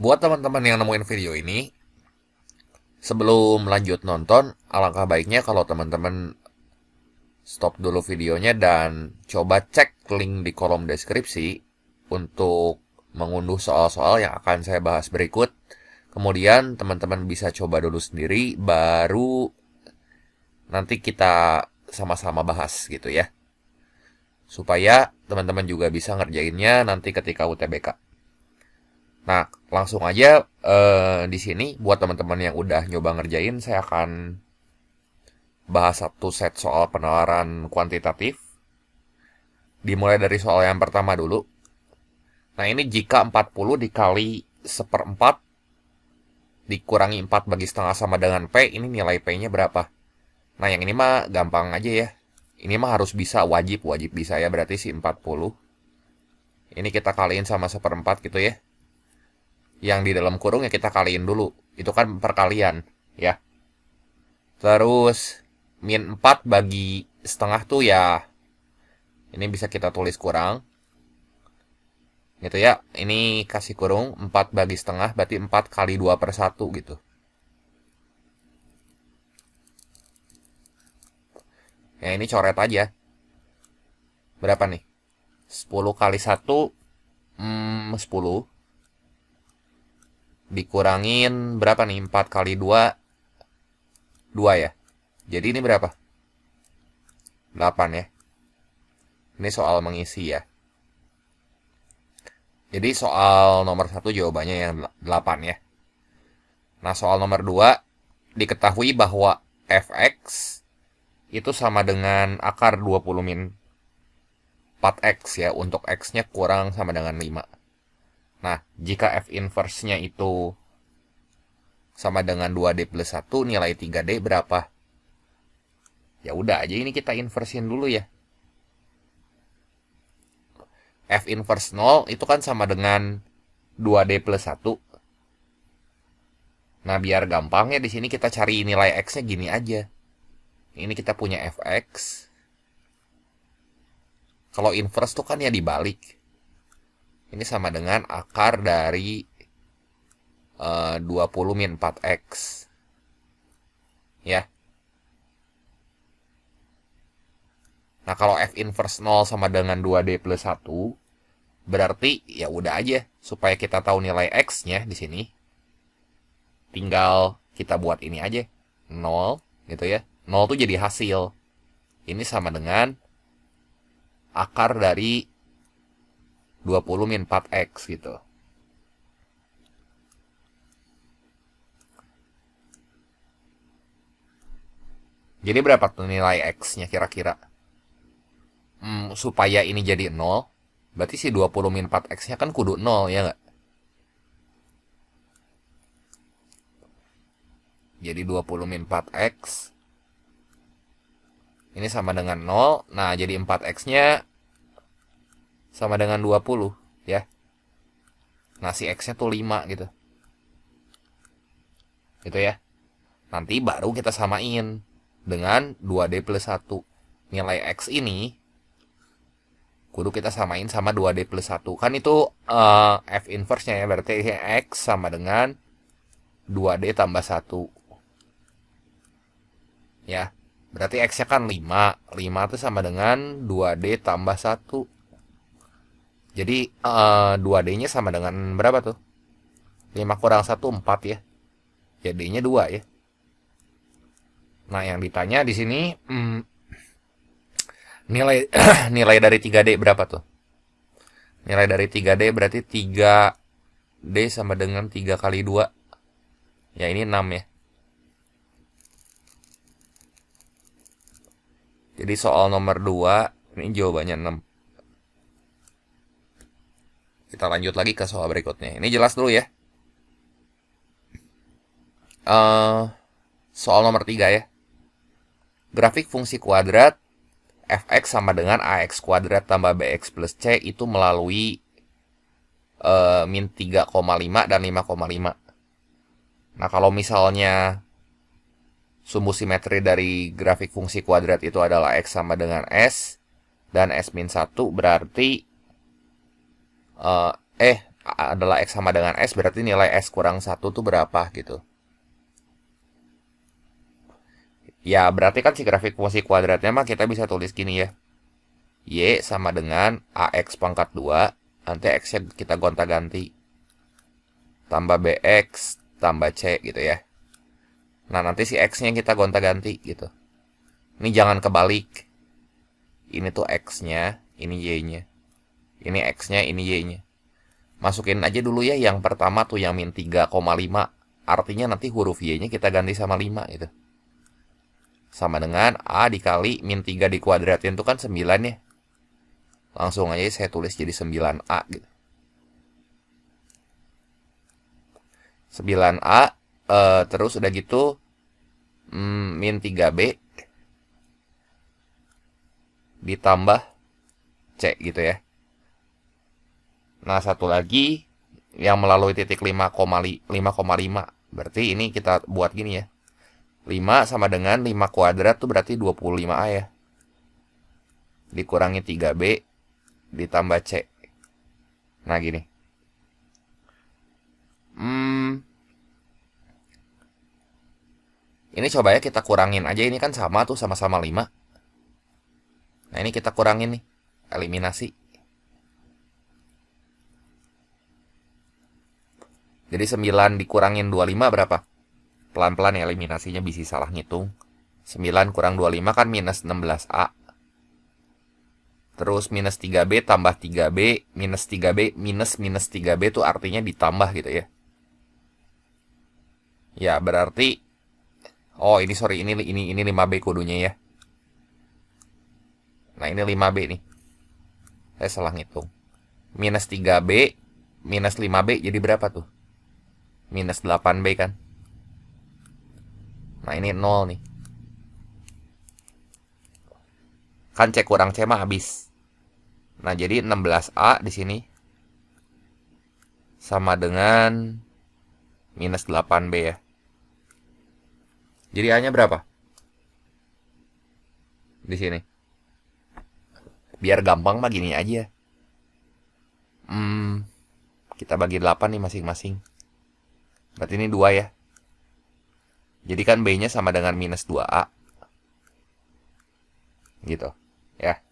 Buat teman-teman yang nemuin video ini, sebelum lanjut nonton, alangkah baiknya kalau teman-teman stop dulu videonya dan coba cek link di kolom deskripsi untuk mengunduh soal-soal yang akan saya bahas berikut. Kemudian teman-teman bisa coba dulu sendiri, baru nanti kita sama-sama bahas gitu ya. Supaya teman-teman juga bisa ngerjainnya nanti ketika UTBK. Nah, langsung aja di sini buat teman-teman yang udah nyoba ngerjain, saya akan bahas satu set soal penalaran kuantitatif. Dimulai dari soal yang pertama dulu. Nah, ini jika 40 dikali 1/4 dikurangi 4 bagi setengah sama dengan P, ini nilai P-nya berapa? Nah, yang ini mah gampang aja ya. Ini mah harus bisa, wajib bisa ya, berarti si 40. Ini kita kaliin sama 1/4 gitu ya. Yang di dalam kurung ya kita kaliin dulu. Itu kan perkalian ya. Terus min 4 bagi setengah tuh ya, ini bisa kita tulis kurang gitu ya. Ini kasih kurung 4 bagi setengah, berarti 4 kali 2/1 gitu. Ya ini coret aja. Berapa nih? 10 kali 1 10 dikurangin berapa nih? 4 kali 2 2 ya. Jadi ini berapa? 8 ya. Ini soal mengisi ya. Jadi soal nomor 1 jawabannya yang 8 ya. Nah, soal nomor 2 diketahui bahwa fx itu sama dengan akar 20 min 4x ya, untuk x-nya kurang sama dengan 5. Nah, jika f inverse-nya itu sama dengan 2D plus 1, nilai 3D berapa? Ya udah aja ini kita inversin dulu ya. F inverse 0 itu kan sama dengan 2D plus 1. Nah, biar gampangnya di sini kita cari nilai x-nya gini aja. Ini kita punya fx. Kalau inverse tuh kan ya dibalik. Ini sama dengan akar dari 20 min 4x. Ya. Nah, kalau f inverse 0 sama dengan 2D plus 1, berarti ya udah aja, supaya kita tahu nilai x-nya di sini. Tinggal kita buat ini aja. 0 gitu ya. 0 tuh jadi hasil. Ini sama dengan akar dari 20 min 4x gitu. Jadi berapa tuh nilai x-nya kira-kira? Supaya ini jadi 0, berarti si 20 min 4x-nya kan kudu 0 ya nggak? Jadi 20 min 4x ini sama dengan 0. Nah, jadi 4x-nya sama dengan 20 ya. Nah, si x-nya tuh 5 gitu. Gitu ya. Nanti baru kita samain dengan 2D plus 1. Nilai x ini kudu kita samain sama 2D plus 1. Kan itu f inverse-nya ya. Berarti x sama dengan 2D tambah 1. Ya. Berarti x-nya kan 5. 5 itu sama dengan 2D tambah 1. Jadi 2D-nya sama dengan berapa tuh? 5 kurang 1, 4 ya. Jadinya 2 ya. Nah, yang ditanya di sini nilai nilai dari 3D berapa tuh? Nilai dari 3D berarti 3D sama dengan 3 kali 2. Ya, ini 6 ya. Jadi soal nomor 2, ini jawabannya 6. Kita lanjut lagi ke soal berikutnya. Ini jelas dulu ya. Soal nomor 3 ya. Grafik fungsi kuadrat fx sama dengan ax kuadrat tambah bx plus c itu melalui min 3,5 dan 5,5. Nah, kalau misalnya sumbu simetri dari grafik fungsi kuadrat itu adalah x sama dengan s dan s min 1, berarti adalah X sama dengan S, berarti nilai S kurang 1 tuh berapa gitu. Ya, berarti kan si grafik fungsi kuadratnya mah kita bisa tulis gini ya. Y sama dengan AX pangkat 2, nanti X-nya kita gonta-ganti. Tambah BX, tambah C gitu ya. Nah, nanti si X-nya kita gonta-ganti gitu. Ini jangan kebalik. Ini tuh X-nya, ini Y-nya. Ini X-nya, ini Y-nya. Masukin aja dulu ya yang pertama tuh yang min 3,5. Artinya nanti huruf Y-nya kita ganti sama 5 gitu. Sama dengan A dikali min 3 dikuadratin itu kan 9 ya. Langsung aja saya tulis jadi 9A gitu. 9A terus udah gitu min 3B ditambah C gitu ya. Nah, satu lagi yang melalui titik 5,5. Berarti ini kita buat gini ya. 5 sama dengan 5 kuadrat tuh berarti 25A ya. Dikurangi 3B ditambah C. Nah, gini. Ini coba ya kita kurangin aja. Ini kan sama tuh, sama-sama 5. Nah, ini kita kurangin nih. Eliminasi. Jadi 9 dikurangin 25 berapa? Pelan-pelan ya eliminasinya, bisa salah ngitung. 9 kurang 25 kan minus 16A. Terus minus 3B tambah 3B, minus 3B, minus 3B itu artinya ditambah gitu ya. Ya, berarti oh, ini sorry, ini 5B kudunya ya. Nah, ini 5B nih. Saya salah ngitung. Minus 3B, minus 5B jadi berapa tuh? Minus 8B kan. Nah, ini 0 nih. Kan C kurang C mah habis. Nah, jadi 16A di sini sama dengan minus 8B ya. Jadi A-nya berapa? Di sini. Biar gampang mah gini aja. Kita bagi 8 nih masing-masing. Berarti ini 2 ya. Jadi kan B-nya sama dengan minus 2A. Gitu. Ya.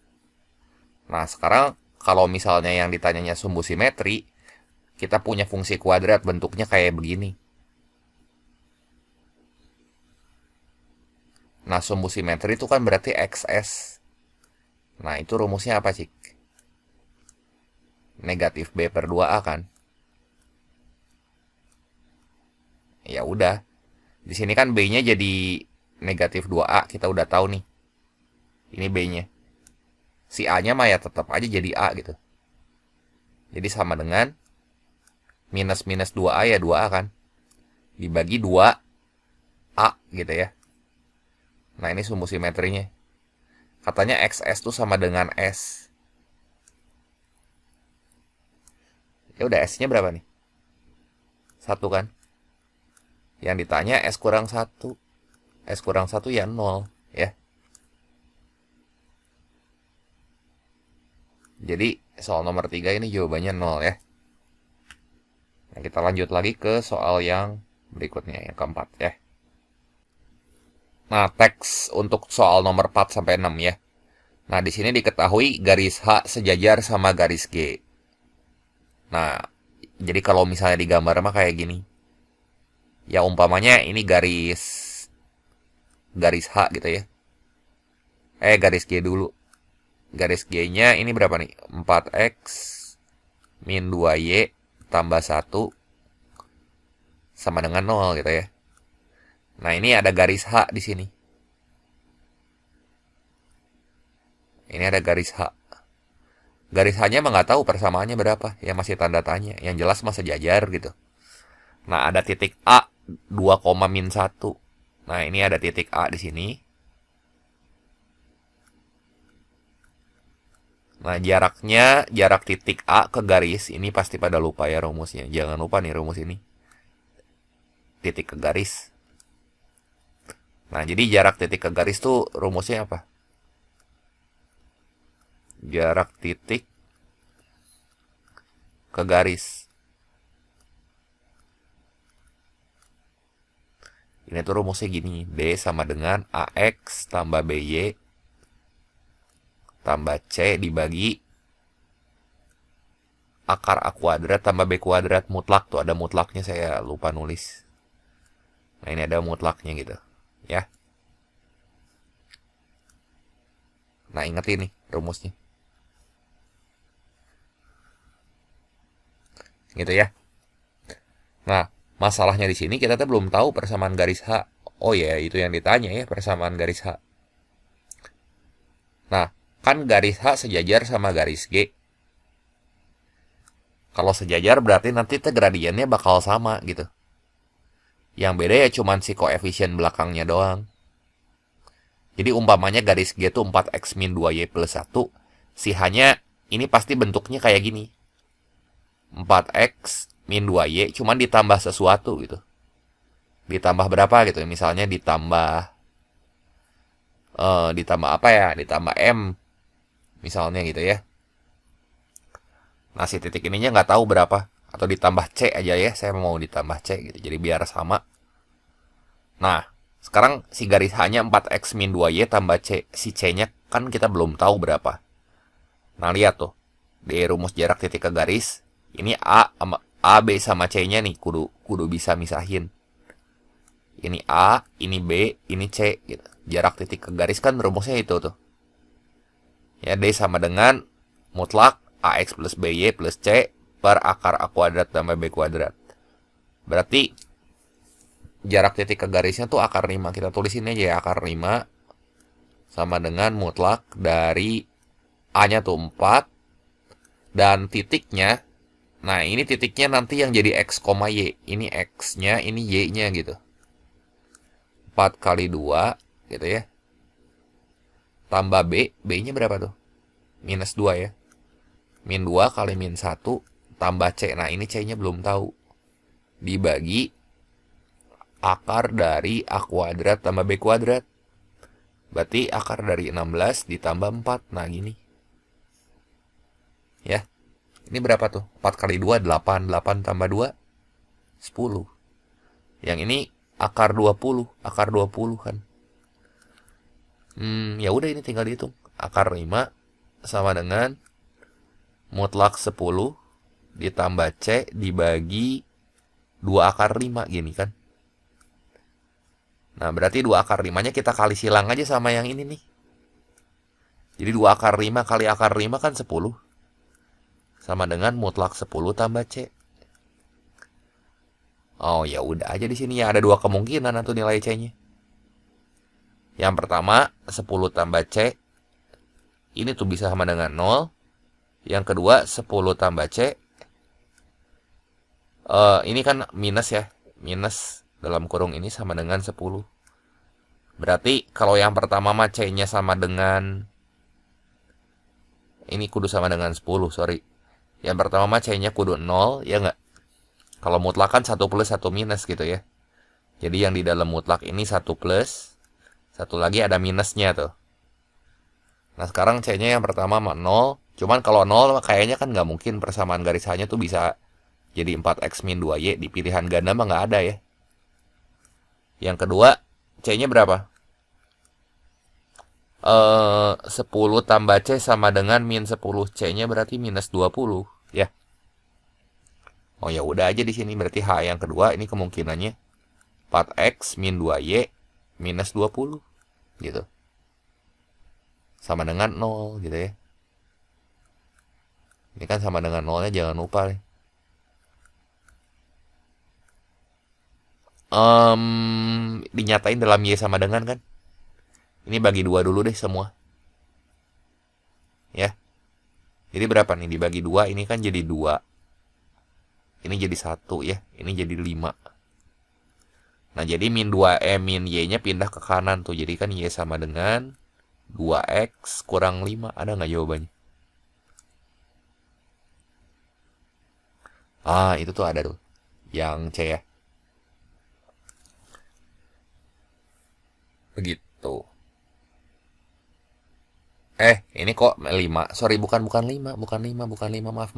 Nah, sekarang kalau misalnya yang ditanyanya sumbu simetri, kita punya fungsi kuadrat bentuknya kayak begini. Nah, sumbu simetri itu kan berarti XS. Nah, itu rumusnya apa, Cik? Negatif B per 2A kan? Ya udah. Di sini kan B-nya jadi negatif 2A, kita udah tahu nih. Ini B-nya. Si A-nya mah ya tetap aja jadi A gitu. Jadi sama dengan minus 2A ya 2A kan. Dibagi 2A gitu ya. Nah, ini sumbu simetrinya. Katanya XS tuh sama dengan S. Ya udah, S-nya berapa nih? 1 kan? Yang ditanya S kurang 1. S kurang 1 ya 0 ya. Jadi soal nomor 3 ini jawabannya 0 ya. Nah, kita lanjut lagi ke soal yang berikutnya, yang keempat ya. Nah, teks untuk soal nomor 4 sampai 6 ya. Nah, di sini diketahui garis H sejajar sama garis G. Nah, jadi kalau misalnya digambar mah kayak gini. Ya umpamanya ini garis H gitu ya. Garis G dulu. Garis G-nya ini berapa nih? 4X min 2Y tambah 1 sama dengan 0 gitu ya. Nah, ini ada garis H di sini. Ini ada garis H. Garis H-nya mah nggak tahu persamaannya berapa. Ya masih tanda tanya. Yang jelas mah sejajar gitu. Nah, ada titik A 2,-1. Nah, ini ada titik A di sini. Nah, jarak titik A ke garis ini pasti pada lupa ya rumusnya. Jangan lupa nih rumus ini. Titik ke garis. Nah, jadi jarak titik ke garis tuh rumusnya apa? Jarak titik ke garis. Ini tuh rumusnya gini. D sama dengan AX tambah BY tambah C dibagi akar A kuadrat tambah B kuadrat mutlak. Tuh ada mutlaknya, saya lupa nulis. Nah ini ada mutlaknya gitu. Ya. Nah ingat ini rumusnya. Gitu ya. Nah, masalahnya di sini kita tuh belum tahu persamaan garis H. Oh ya, itu yang ditanya ya, persamaan garis H. Nah, kan garis H sejajar sama garis G. Kalau sejajar berarti nanti tuh gradiennya bakal sama gitu. Yang beda ya cuman si koefisien belakangnya doang. Jadi umpamanya garis G tuh 4x min 2y plus 1. Si H-nya ini pasti bentuknya kayak gini. 4x min 2y cuman ditambah sesuatu gitu. Ditambah berapa gitu. Misalnya ditambah apa ya? Ditambah M. Misalnya gitu ya. Nah si titik ininya nggak tahu berapa. Atau ditambah C aja ya. Saya mau ditambah C gitu. Jadi biar sama. Nah sekarang si garis H-nya 4x min 2y tambah C. Si C-nya kan kita belum tahu berapa. Nah lihat tuh. Di rumus jarak titik ke garis. Ini A, B sama C-nya nih. Kudu bisa misahin. Ini A, ini B, ini C gitu. Jarak titik ke garis kan rumusnya itu tuh. Ya D sama dengan mutlak AX plus BY plus C per akar A kuadrat tambah B kuadrat. Berarti jarak titik ke garisnya tuh akar 5. Kita tulisin aja ya, akar 5 sama dengan mutlak dari A-nya tuh 4 dan titiknya. Nah ini titiknya nanti yang jadi X, Y. Ini X-nya, ini Y-nya gitu. 4 kali 2 gitu ya. Tambah B, B-nya berapa tuh? Minus 2 ya. Min 2 kali min 1 tambah C. Nah ini C-nya belum tahu. Dibagi akar dari A kuadrat tambah B kuadrat. Berarti akar dari 16 ditambah 4. Nah gini. Ya. Ini berapa tuh? 4 kali 2, 8. 8 tambah 2, 10. Yang ini akar 20. Akar 20 kan. Ya udah ini tinggal dihitung. Akar 5 sama dengan mutlak 10 ditambah C dibagi 2 akar 5 gini kan. Nah berarti 2 akar 5-nya kita kali silang aja sama yang ini nih. Jadi 2 akar 5 kali akar 5 kan 10. Sama dengan mutlak 10 tambah C. Oh ya udah aja di sini ya ada 2 kemungkinan atau nilai C-nya. Yang pertama 10 tambah C ini tuh bisa sama dengan 0. Yang kedua 10 tambah C ini kan minus ya. Minus dalam kurung ini sama dengan 10. Berarti kalau yang pertama mah C-nya sama dengan ini kudu sama dengan 10, sorry. Yang pertama mah C-nya kudu 0, ya nggak? Kalau mutlak kan 1 plus 1 minus gitu ya. Jadi yang di dalam mutlak ini 1 plus, satu lagi ada minusnya tuh. Nah sekarang C-nya yang pertama mah 0. Cuman kalau 0 kayaknya kan nggak mungkin persamaan garis H-nya tuh bisa jadi 4x min 2y. Di pilihan ganda mah nggak ada ya. Yang kedua, C-nya berapa? 10 tambah C sama dengan min 10. C-nya berarti minus 20 ya. Oh ya udah aja di sini berarti H yang kedua ini kemungkinannya 4x min 2y minus 20 gitu. Sama dengan 0 gitu ya. Ini kan sama dengan 0-nya jangan lupa nih. Dinyatain dalam Y sama dengan kan. Ini bagi 2 dulu deh semua. Ya. Jadi berapa nih dibagi 2? Ini kan jadi 2. Ini jadi 1 ya. Ini jadi 5. Nah jadi min Y-nya pindah ke kanan tuh. Jadi kan Y sama dengan 2x kurang 5. Ada nggak jawabannya? Ah itu tuh ada tuh. Yang C ya. Begitu. Ini kok 5. Sorry, bukan 5. Bukan 5. Maaf.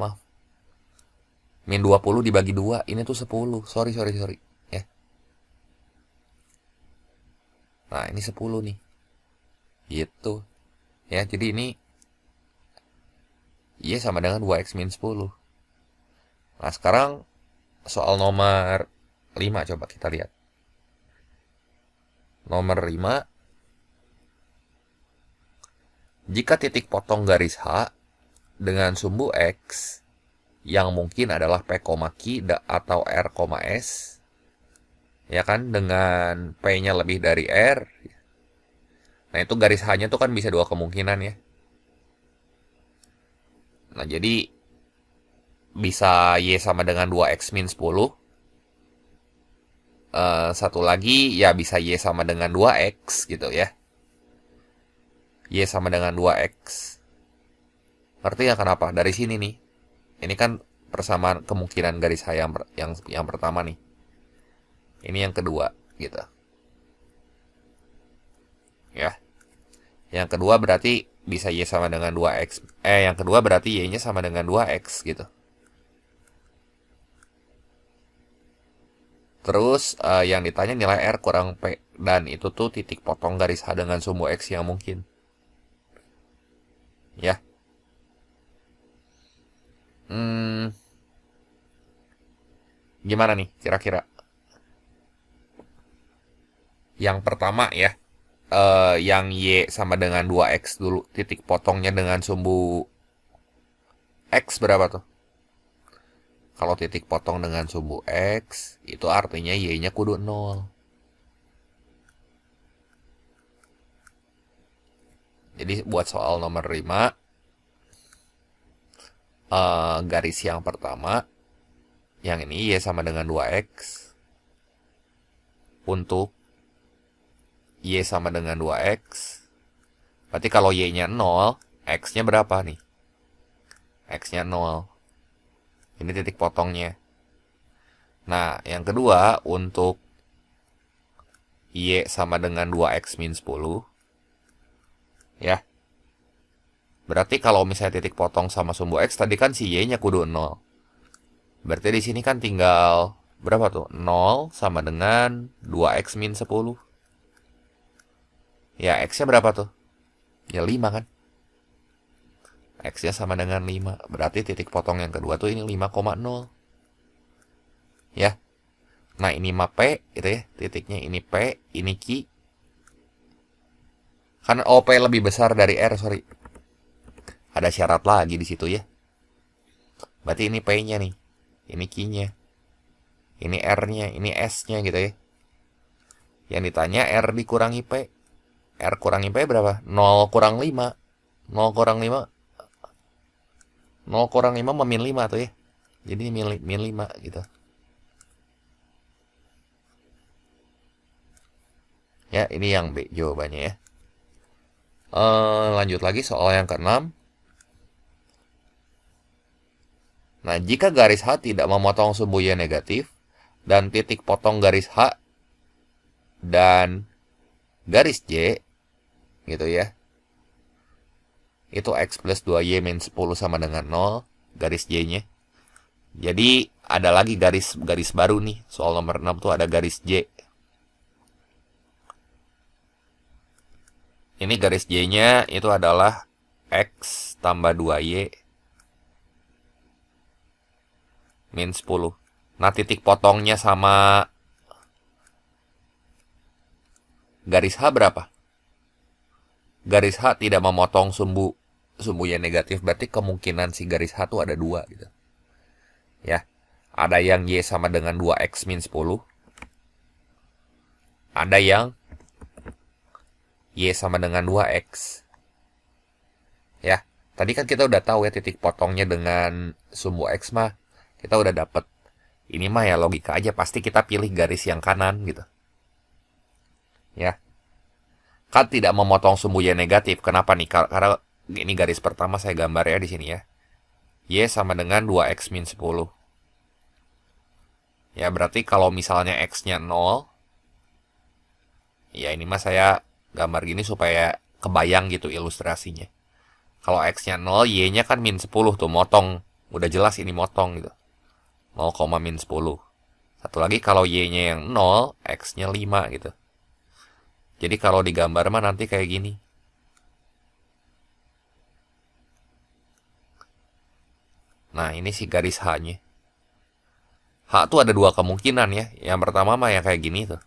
Min 20 dibagi 2. Ini tuh 10. Sorry. Ya. Nah, ini 10 nih. Gitu. Ya, jadi ini Y sama dengan 2X min 10. Nah, sekarang soal nomor 5 coba kita lihat. Nomor 5, jika titik potong garis H dengan sumbu X yang mungkin adalah P, Q atau R, S, ya kan, dengan P-nya lebih dari R. Nah, itu garis H-nya tuh kan bisa dua kemungkinan ya. Nah, jadi bisa Y sama dengan 2X min 10. Satu lagi ya bisa Y sama dengan 2X gitu ya. Y sama dengan 2X. Ngerti ya kenapa? Dari sini nih. Ini kan persamaan kemungkinan garis H yang pertama nih. Ini yang kedua gitu. Ya. Yang kedua berarti bisa Y sama dengan 2X. Yang kedua berarti Y-nya sama dengan 2X gitu. Terus yang ditanya nilai R kurang P. Dan itu tuh titik potong garis H dengan sumbu X yang mungkin. Ya. Gimana nih kira-kira? Yang pertama ya. Yang Y sama dengan 2X dulu. Titik potongnya dengan sumbu X berapa tuh? Kalau titik potong dengan sumbu X, itu artinya Y-nya kudu 0. Jadi buat soal nomor 5, garis yang pertama, yang ini Y sama dengan 2X. Untuk Y sama dengan 2X. Berarti kalau Y-nya 0, X-nya berapa nih? X-nya 0. Ini titik potongnya. Nah, yang kedua, untuk Y sama dengan 2X min 10. Ya. Berarti kalau misalnya titik potong sama sumbu X, tadi kan si Y-nya kudu 0. Berarti di sini kan tinggal, berapa tuh? 0 sama dengan 2X min 10. Ya, X-nya berapa tuh? Ya, 5 kan? X-nya sama dengan 5. Berarti titik potong yang kedua tuh ini 5,0. Ya. Nah, ini mah P gitu ya. Titiknya ini P, ini Q. Karena OP lebih besar dari R, sorry. Ada syarat lagi di situ ya. Berarti ini P-nya nih. Ini Q-nya. Ini R-nya, ini S-nya gitu ya. Yang ditanya R dikurangi P. R kurangi P berapa? 0 kurang 5. 0 kurang 5 0 kurang 5 min 5 tuh ya. Jadi min 5 gitu. Ya, ini yang B jawabannya ya. Lanjut lagi soal yang ke-6. Nah, jika garis H tidak memotong sumbu Y negatif, dan titik potong garis H dan garis J, gitu ya, itu X plus 2Y min 10 sama dengan 0, garis J-nya. Jadi, ada lagi garis baru nih. Soal nomor 6 tuh ada garis J. Ini garis J-nya itu adalah X tambah 2Y min 10. Nah, titik potongnya sama garis H berapa? Garis H tidak memotong sumbu Y negatif, berarti kemungkinan si garis H tuh ada 2 gitu. Ya. Ada yang Y sama dengan 2X min 10. Ada yang Y sama dengan 2X. Ya. Tadi kan kita udah tahu ya titik potongnya dengan sumbu X mah. Kita udah dapet. Ini mah ya logika aja. Pasti kita pilih garis yang kanan gitu. Ya. Kan tidak memotong sumbu Y negatif. Kenapa nih? Karena ini garis pertama saya gambar ya di sini ya. Y sama dengan 2X min 10. Ya, berarti kalau misalnya X-nya 0, ya ini mah saya gambar gini supaya kebayang gitu ilustrasinya. Kalau X-nya 0, Y-nya kan min 10 tuh, motong. Udah jelas ini motong gitu. 0, min 10. Satu lagi kalau Y-nya yang 0, X-nya 5 gitu. Jadi kalau digambar mah nanti kayak gini. Nah, ini si garis H-nya. H tuh ada dua kemungkinan ya. Yang pertama mah yang kayak gini tuh.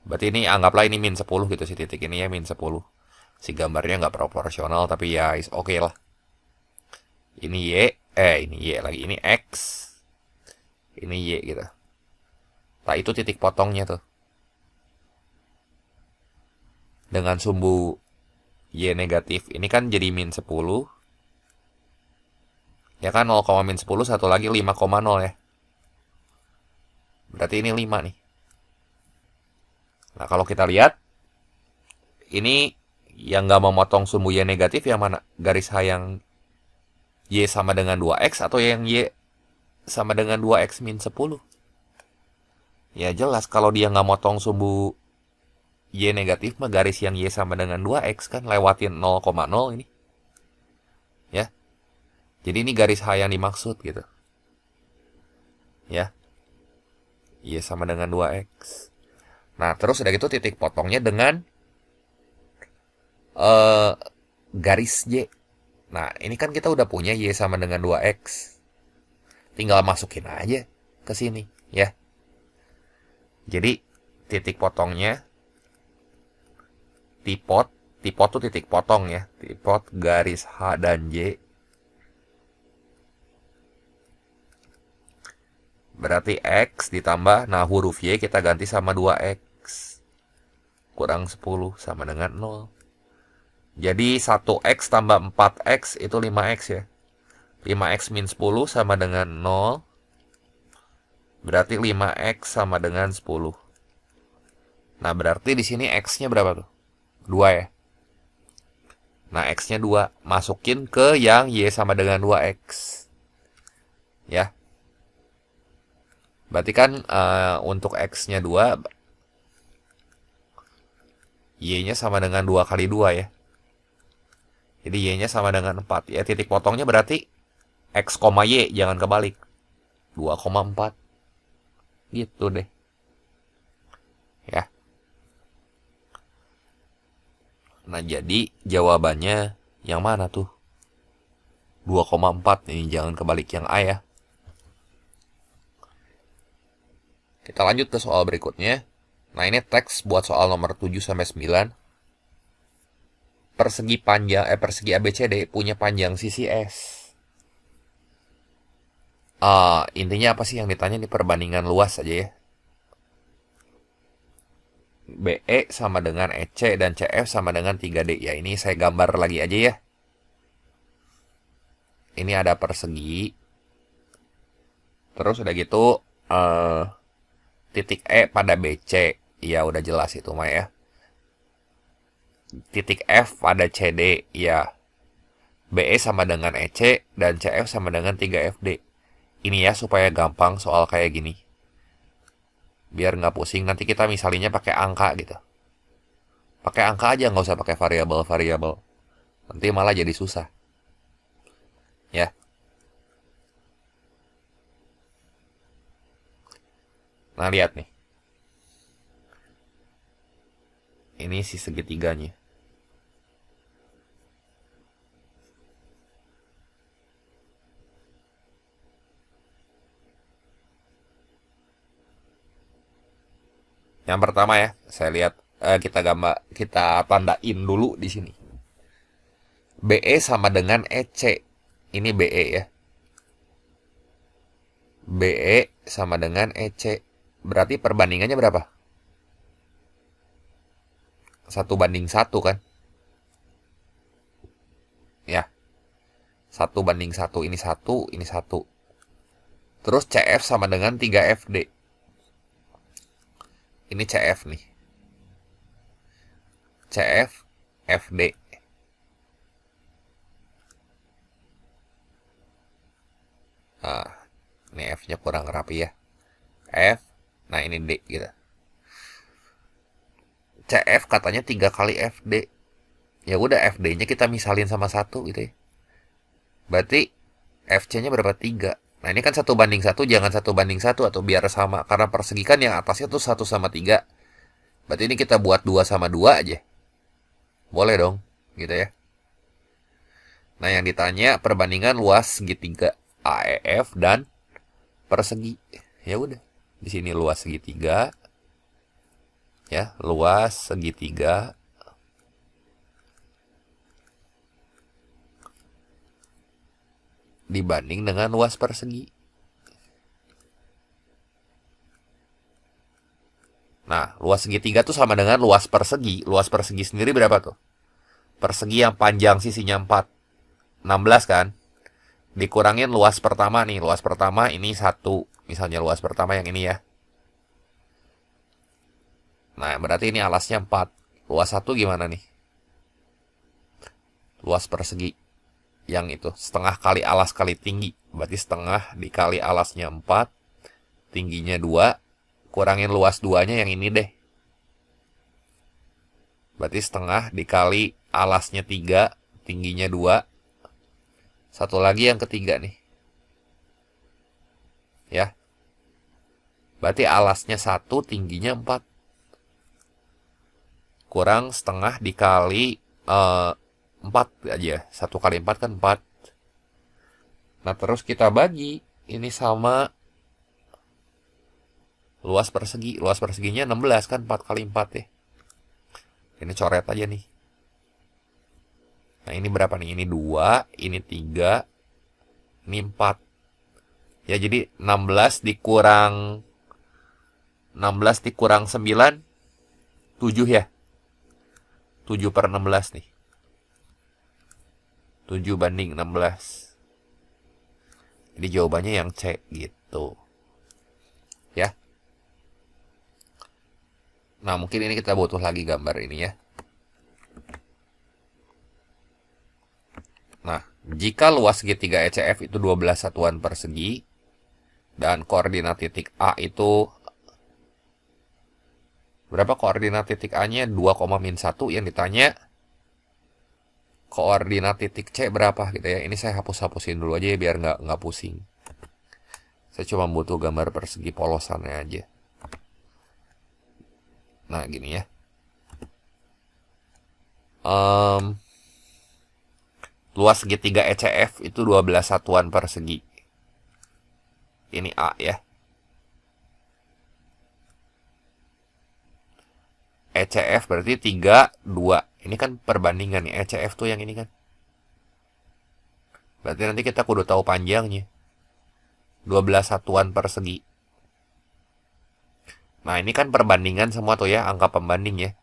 Berarti ini anggaplah ini min 10 gitu, si titik ini ya min 10. Si gambarnya nggak proporsional tapi ya is oke lah. Ini Y, ini Y lagi, ini X. Ini Y gitu. Nah, itu titik potongnya tuh. Dengan sumbu Y negatif. Ini kan jadi min 10. Ya kan 0, min 10, satu lagi 5,0 ya. Berarti ini 5 nih. Nah, kalau kita lihat, ini yang nggak memotong sumbu Y negatif yang mana? Garis H yang Y sama dengan 2X atau yang Y sama dengan 2X min 10? Ya jelas kalau dia nggak motong sumbu Y negatif mah garis yang Y sama dengan 2X kan lewatin 0,0 ini. Ya. Jadi ini garis H yang dimaksud gitu. Ya. Y sama dengan 2X. Nah, terus udah gitu titik potongnya dengan garis Y. Nah, ini kan kita udah punya Y sama dengan 2X. Tinggal masukin aja ke sini, ya. Jadi, titik potongnya tipot tuh titik potong ya. Tipot garis H dan Y. Berarti X ditambah, nah huruf Y kita ganti sama 2X. Kurang 10 sama dengan 0. Jadi 1X tambah 4X itu 5X ya. 5X min 10 sama dengan 0. Berarti 5X sama dengan 10. Nah, berarti di sini X-nya berapa tuh? 2 ya. Nah, X-nya 2. Masukin ke yang Y sama dengan 2X. Ya. Berarti kan untuk X-nya 2, Y-nya sama dengan 2 kali 2 ya. Jadi Y-nya sama dengan 4. Ya, titik potongnya berarti X, Y, jangan kebalik. 2,4. Gitu deh. Ya. Nah, jadi jawabannya yang mana tuh? 2,4. Ini jangan kebalik yang A ya. Kita lanjut ke soal berikutnya. Nah, ini teks buat soal nomor 7 sampai 9. Persegi ABCD punya panjang sisi S. Intinya apa sih yang ditanya di perbandingan luas aja ya. BE sama dengan EC dan CF sama dengan 3D. Ya, ini saya gambar lagi aja ya. Ini ada persegi. Terus udah gitu titik E pada BC. Ya udah jelas itu mah ya. Titik F pada CD. Ya. BE sama dengan EC dan CF sama dengan 3FD. Ini ya supaya gampang soal kayak gini. Biar nggak pusing, nanti kita misalnya pakai angka gitu. Pakai angka aja, nggak usah pakai variabel-variabel. Nanti malah jadi susah. Ya. Nah, lihat nih. Ini si segitiganya. Yang pertama ya, saya lihat kita tandain dulu di sini. BE sama dengan EC. Ini BE ya. BE sama dengan EC. Berarti perbandingannya berapa? 1:1 kan? Ya. 1:1. Ini 1, ini 1. Terus CF sama dengan 3FD. Ini CF nih. CF, FD. Nah, ini F-nya kurang rapi ya. F, nah ini D gitu. CF katanya 3 kali FD. Ya udah FD-nya kita misalin sama 1 gitu ya. Berarti FC-nya berapa? 3. Nah, ini kan 1:1, jangan 1:1 atau biar sama. Karena persegi kan yang atasnya tuh 1 sama 3. Berarti ini kita buat 2 sama 2 aja. Boleh dong, gitu ya. Nah, yang ditanya perbandingan luas segitiga AEF dan persegi. Ya udah. Di sini luas segitiga, ya, luas segitiga dibanding dengan luas persegi. Nah, luas segitiga tuh sama dengan luas persegi. Luas persegi sendiri berapa tuh? Persegi yang panjang sisinya 4. 16 kan? Dikurangin luas pertama nih. Luas pertama ini 1. Misalnya luas pertama yang ini ya. Nah, berarti ini alasnya 4. Luas 1 gimana nih? Luas persegi yang itu. Setengah kali alas kali tinggi. Berarti setengah dikali alasnya 4. Tingginya 2. Kurangin luas 2-nya yang ini deh. Berarti setengah dikali alasnya 3. Tingginya 2. Satu lagi yang ketiga nih. Ya. Berarti alasnya 1, tingginya 4. Kurang setengah dikali 4 aja. 1 kali 4 kan 4. Nah, terus kita bagi. Ini sama luas persegi. Luas perseginya 16 kan, 4 kali 4 ya. Ini coret aja nih. Nah, ini berapa nih? Ini 2, ini 3, ini 4. Ya, jadi 16 dikurang 9, 7 ya. 7/16 nih. 7 banding 16. Jadi jawabannya yang C gitu. Ya. Nah, mungkin ini kita butuh lagi gambar ini ya. Nah, jika luas segitiga ECF itu 12 satuan persegi dan koordinat titik A itu berapa koordinat titik A-nya? 2,-1. Yang ditanya koordinat titik C berapa gitu ya. Ini saya hapus-hapusin dulu aja ya biar nggak pusing. Saya cuma butuh gambar persegi polosannya aja. Nah, gini ya. Luas segitiga ECF itu 12 satuan persegi. Ini A ya. ECF berarti 3, 2. Ini kan perbandingan nih. ECF tuh yang ini kan. Berarti nanti kita kudu tahu panjangnya. 12 satuan persegi. Nah, ini kan perbandingan semua tuh ya, angka pembanding ya.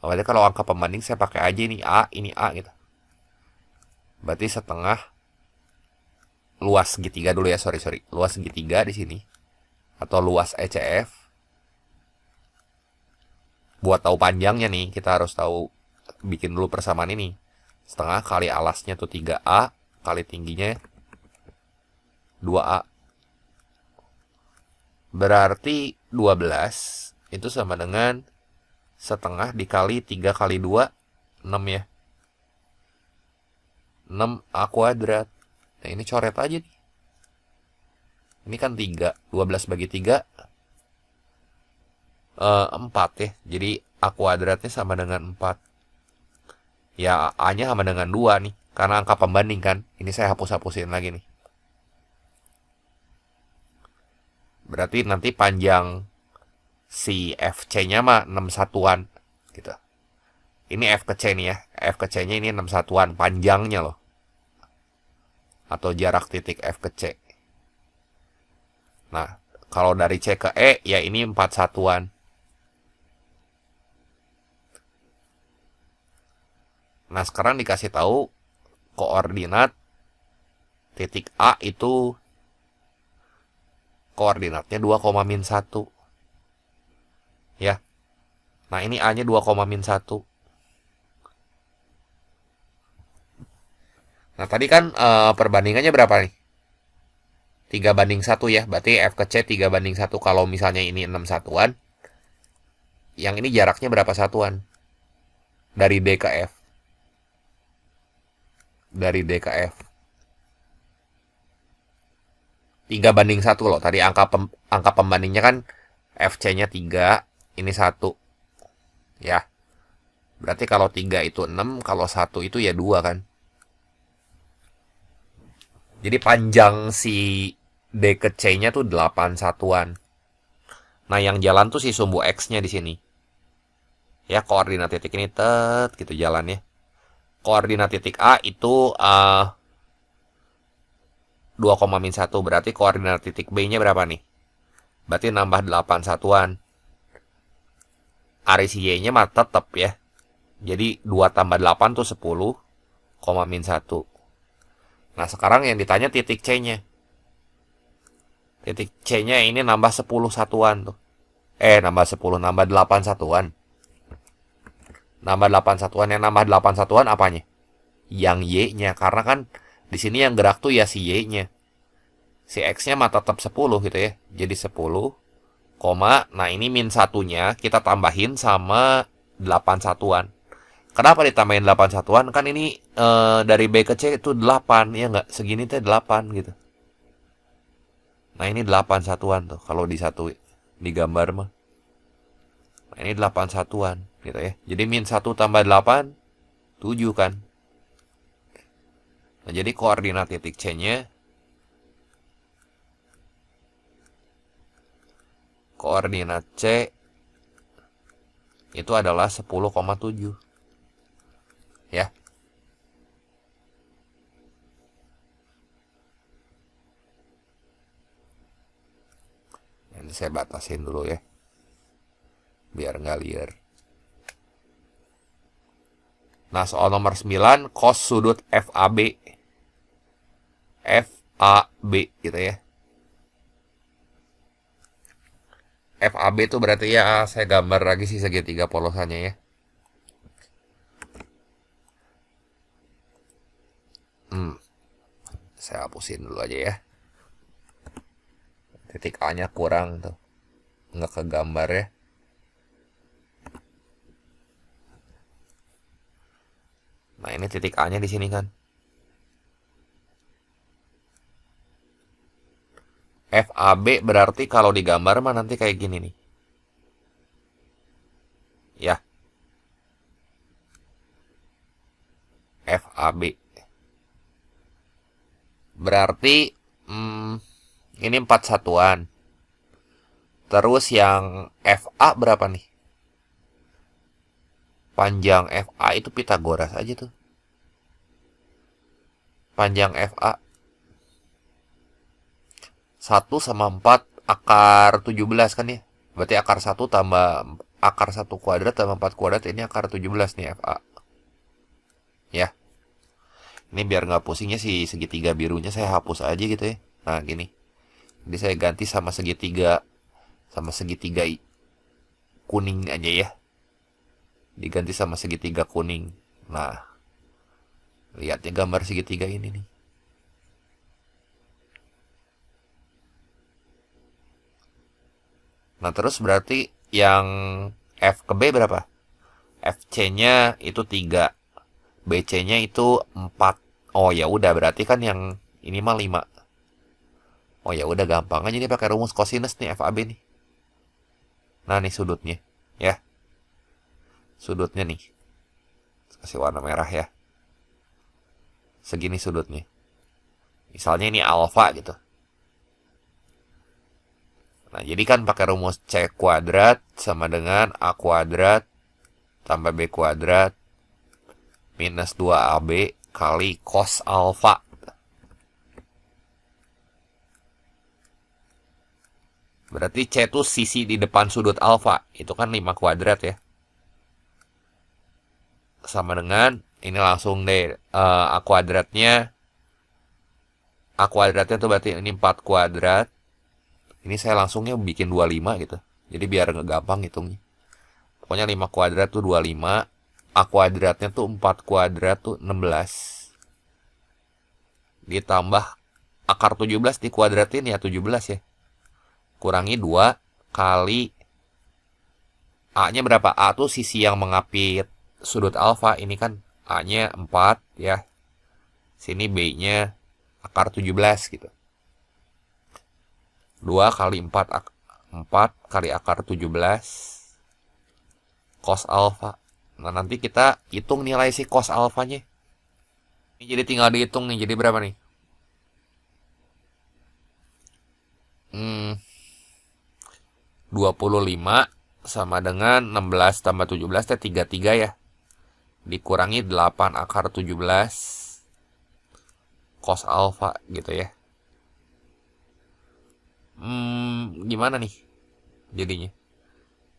Berarti kalau angka pembanding saya pakai aja ini A gitu. Berarti setengah luas segitiga dulu ya, sorry. Luas segitiga di sini atau luas ECF. Buat tahu panjangnya nih, kita harus tahu bikin dulu persamaan ini. Setengah kali alasnya tuh 3A kali tingginya 2A. Berarti 12 itu sama dengan setengah dikali 3 kali 2, 6 ya. 6A kuadrat. Nah, ini coret aja nih. Ini kan 3. 12 bagi 3, 4 ya. Jadi A kuadratnya sama dengan 4. Ya, A-nya sama dengan 2 nih. Karena angka pembanding kan. Ini saya hapus-hapusin lagi nih. Berarti nanti panjang si FC-nya mah 6 satuan gitu. Ini F ke C nih ya. F ke C-nya ini 6 satuan panjangnya loh. Atau jarak titik F ke C. Nah, kalau dari C ke E ya ini 4 satuan. Nah, sekarang dikasih tahu koordinat titik A itu koordinatnya 2,-1. Ya. Nah, ini A-nya 2,-1. Nah, tadi kan perbandingannya berapa nih? 3/1 ya. Berarti F ke C 3/1. Kalau misalnya ini 6 satuan, yang ini jaraknya berapa satuan? Dari D ke F. Dari D ke F. 3/1 loh. Tadi angka pembandingnya kan FC-nya 3, ini 1. Ya, berarti kalau 3 itu 6, kalau 1 itu ya 2 kan. Jadi panjang si D ke C-nya tuh 8 satuan. Nah, yang jalan tuh si sumbu X-nya di sini. Ya, koordinat titik ini gitu jalannya. Koordinat titik A itu 2,-1, berarti koordinat titik B-nya berapa nih? Berarti nambah 8 satuan. Aris Y-nya mah tetap ya. Jadi 2 tambah 8 tuh 10, 1. Nah, sekarang yang ditanya titik C-nya. Titik C-nya ini nambah 10 satuan tuh. Nambah 10, nambah 8 satuan. Nambah 8 satuan, yang nambah 8 satuan apanya? Yang Y-nya, karena kan di sini yang gerak tuh ya si Y-nya. Si X-nya mah tetap 10 gitu ya. Jadi 10, nah ini min satunya kita tambahin sama 8 satuan. Kenapa ditambahin 8 satuan? Kan ini dari B ke C itu 8, ya nggak? Segini tuh 8 gitu. Nah ini 8 satuan tuh kalau di gambar mah. Nah ini 8 satuan gitu ya. Jadi min 1 tambah 8, 7 kan. Nah jadi koordinat titik C-nya, koordinat C itu adalah 10,7. Ya. Ini saya batasin dulu ya. Biar nggak liar. Nah, soal nomor 9, cos sudut FAB. FAB gitu ya. FAB itu berarti ya, saya gambar lagi sih segitiga polosannya ya. Saya hapusin dulu aja ya. Titik A-nya kurang tuh. Nggak kegambar ya. Nah, ini titik A-nya di sini kan. FAB berarti kalau digambar mah nanti kayak gini nih. Ya. FAB. Berarti ini 4 satuan. Terus yang FA berapa nih? Panjang FA itu Pitagoras aja tuh. Panjang FA 1 sama 4 akar 17 kan ya. Berarti akar 1 tambah akar 1 kuadrat tambah 4 kuadrat, ini akar 17 nih FA. Ya. Ini biar nggak pusingnya si segitiga birunya saya hapus aja gitu ya. Nah gini. Jadi saya ganti sama segitiga kuning aja ya. Diganti sama segitiga kuning. Nah, lihatnya gambar segitiga ini nih. Nah, terus berarti yang F ke B berapa? FC-nya itu 3. BC-nya itu 4. Oh ya udah, berarti kan yang ini mah 5. Oh ya udah, gampang aja nih pakai rumus kosinus nih FAB nih. Nah, nih sudutnya ya. Sudutnya nih. Kasih warna merah ya. Segini sudutnya. Misalnya ini alfa gitu. Nah, jadi kan pakai rumus C kuadrat sama dengan A kuadrat tambah B kuadrat minus 2AB kali cos alfa. Berarti C itu sisi di depan sudut alfa. Itu kan 5 kuadrat ya. Sama dengan, ini langsung deh, A kuadratnya tuh berarti ini 4 kuadrat. Ini saya langsungnya bikin 25 gitu. Jadi biar nggak gampang hitungnya. Pokoknya 5 kuadrat tuh 25. A kuadratnya tuh 4 kuadrat tuh 16. Ditambah akar 17 dikuadratin ya 17 ya. Kurangi 2 kali A-nya berapa? A tuh sisi yang mengapit sudut alfa. Ini kan A-nya 4 ya. Sini B-nya akar 17 gitu. 2 kali 4 kali akar 17 cos alfa. Nah, nanti kita hitung nilai si cos alfanya. Ini jadi tinggal dihitung nih, jadi berapa nih? Hmm, 25 sama dengan 16 tambah 17 teh 33 ya. Dikurangi 8 akar 17 cos alfa gitu ya. Gimana nih jadinya?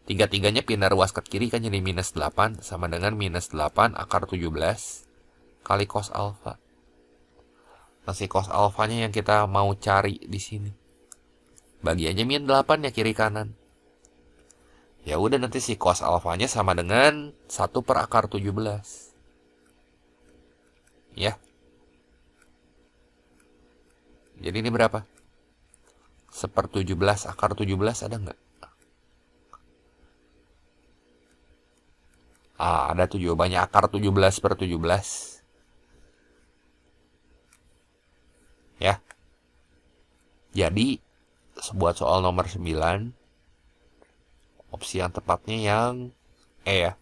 Tiga-tiganya pindah ruas ke kiri kan jadi minus 8 sama dengan minus 8 akar 17 kali cos alfa. Nah, si cos alfanya yang kita mau cari di sini. Bagi aja min 8 ya kiri kanan. Ya udah, nanti si cos alfanya sama dengan 1 per akar 17. Ya. Jadi ini berapa? 1/17 akar 17 ada nggak? Ada tuh jawabannya, akar 17/17. Ya. Jadi, buat soal nomor 9, opsi yang tepatnya yang E ya.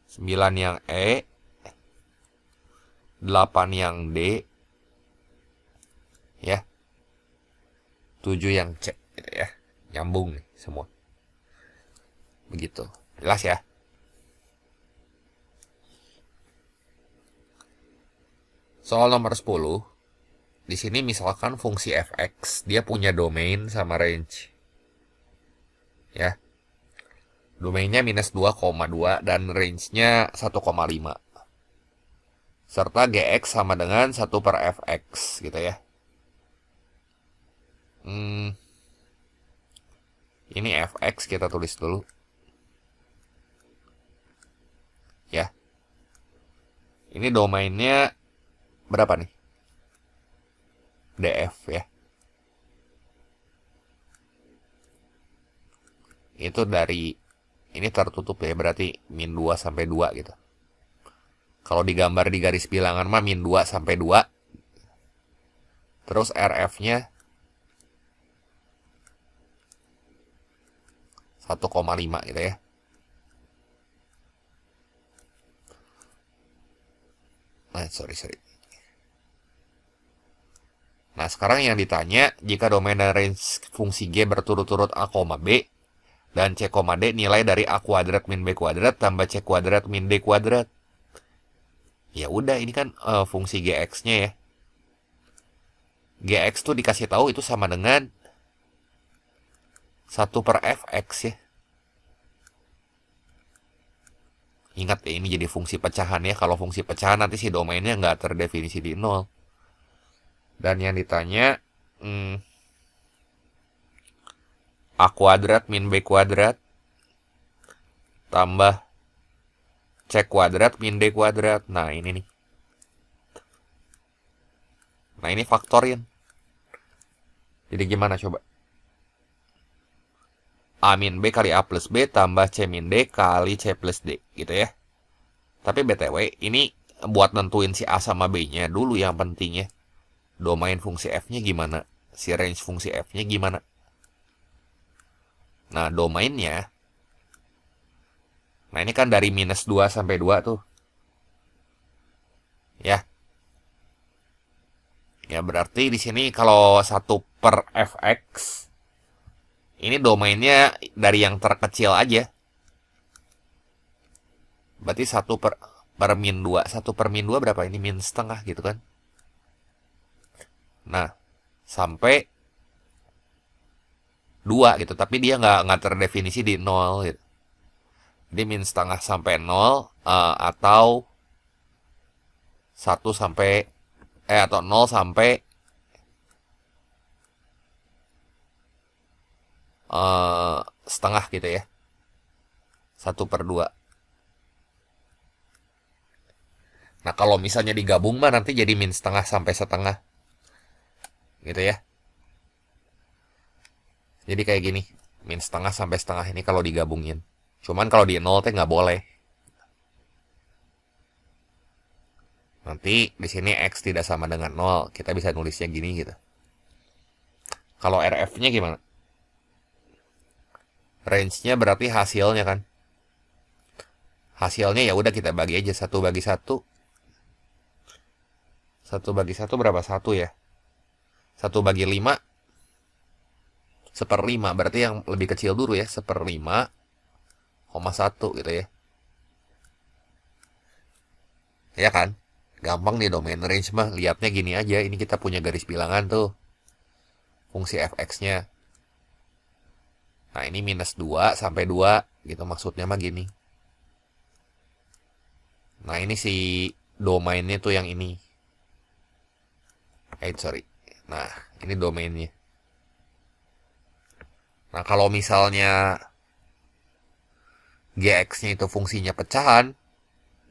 9 yang E, 8 yang D, ya. 7 yang C gitu ya. Nyambung nih semua. Begitu. Jelas ya? Soal nomor 10. Di sini misalkan fungsi fx dia punya domain sama range. Ya. Domainnya minus 2,2 dan range-nya 1,5. Serta gx sama dengan 1 per fx gitu ya. Ini fx kita tulis dulu. Ya. Ini domainnya berapa nih? df ya. Itu dari ini tertutup ya, berarti min 2 sampai 2 gitu. Kalau digambar di garis bilangan mah min 2 sampai 2. Terus rf-nya 1,5 gitu ya. Sorry. Nah, sekarang yang ditanya, jika domain dan range fungsi G berturut-turut A, B, dan C, D nilai dari A kuadrat min B kuadrat tambah C kuadrat min D kuadrat. Ya udah, ini kan fungsi Gx-nya ya. Gx tuh dikasih tahu itu sama dengan 1 per fx ya. Ingat ya, ini jadi fungsi pecahan ya. Kalau fungsi pecahan nanti si domainnya nggak terdefinisi di 0. Dan yang ditanya A kuadrat min B kuadrat tambah C kuadrat min D kuadrat. Nah ini nih. Nah ini faktorin. Jadi gimana coba? A min B kali A plus B tambah C min D kali C plus D gitu ya. Tapi BTW ini buat nentuin si A sama B-nya dulu yang penting ya. Domain fungsi f-nya gimana? Si range fungsi f-nya gimana? Nah, domainnya. Nah, ini kan dari minus 2 sampai 2 tuh. Ya. Ya, berarti di sini kalau 1 per fx, ini domainnya dari yang terkecil aja. Berarti 1 per min 2. 1 per min 2 berapa? Ini min setengah gitu kan. Nah, sampai 2 gitu, tapi dia nggak terdefinisi di 0 gitu. Jadi min setengah sampai 0 atau 1 sampai atau 0 sampai setengah gitu ya. 1 per 2. Nah, kalau misalnya digabung mah nanti jadi min setengah sampai setengah. Gitu ya. Jadi kayak gini, min setengah sampai setengah ini kalau digabungin. Cuman kalau di 0 teh nggak boleh. Nanti di sini x tidak sama dengan 0, kita bisa nulisnya gini gitu. Kalau rf-nya gimana? Range-nya berarti hasilnya kan. Hasilnya ya udah kita bagi aja 1 bagi 1. 1 bagi 1 berapa? 1 ya. 1 bagi 5 1/5. Berarti yang lebih kecil dulu ya. 1/5,1 gitu ya. Ya kan? Gampang nih domain range mah. Lihatnya gini aja. Ini kita punya garis bilangan tuh. Fungsi fx-nya. Nah ini -2 sampai 2 gitu maksudnya mah gini. Nah ini si domainnya tuh yang ini. Sorry. Nah ini domainnya. Nah kalau misalnya gx-nya itu fungsinya pecahan,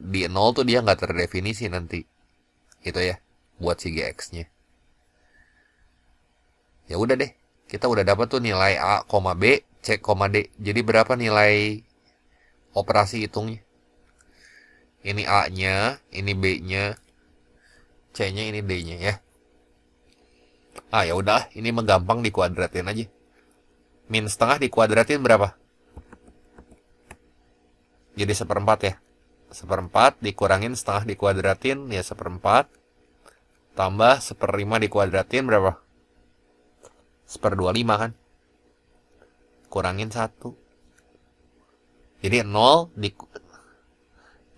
di 0 tuh dia nggak terdefinisi nanti. Gitu ya, buat si gx-nya. Ya udah deh, kita udah dapat tuh nilai A, B, C, D. Jadi berapa nilai operasi hitungnya? Ini A-nya, ini B-nya, C-nya, ini D-nya ya. Ah ya udah, ini menggampang dikuadratin aja. Min setengah dikuadratin berapa? Jadi 1/4 ya. 1/4 dikurangin setengah dikuadratin ya 1/4. Tambah 1/5 dikuadratin berapa? 1/25 kan. Kurangin 1. Jadi 0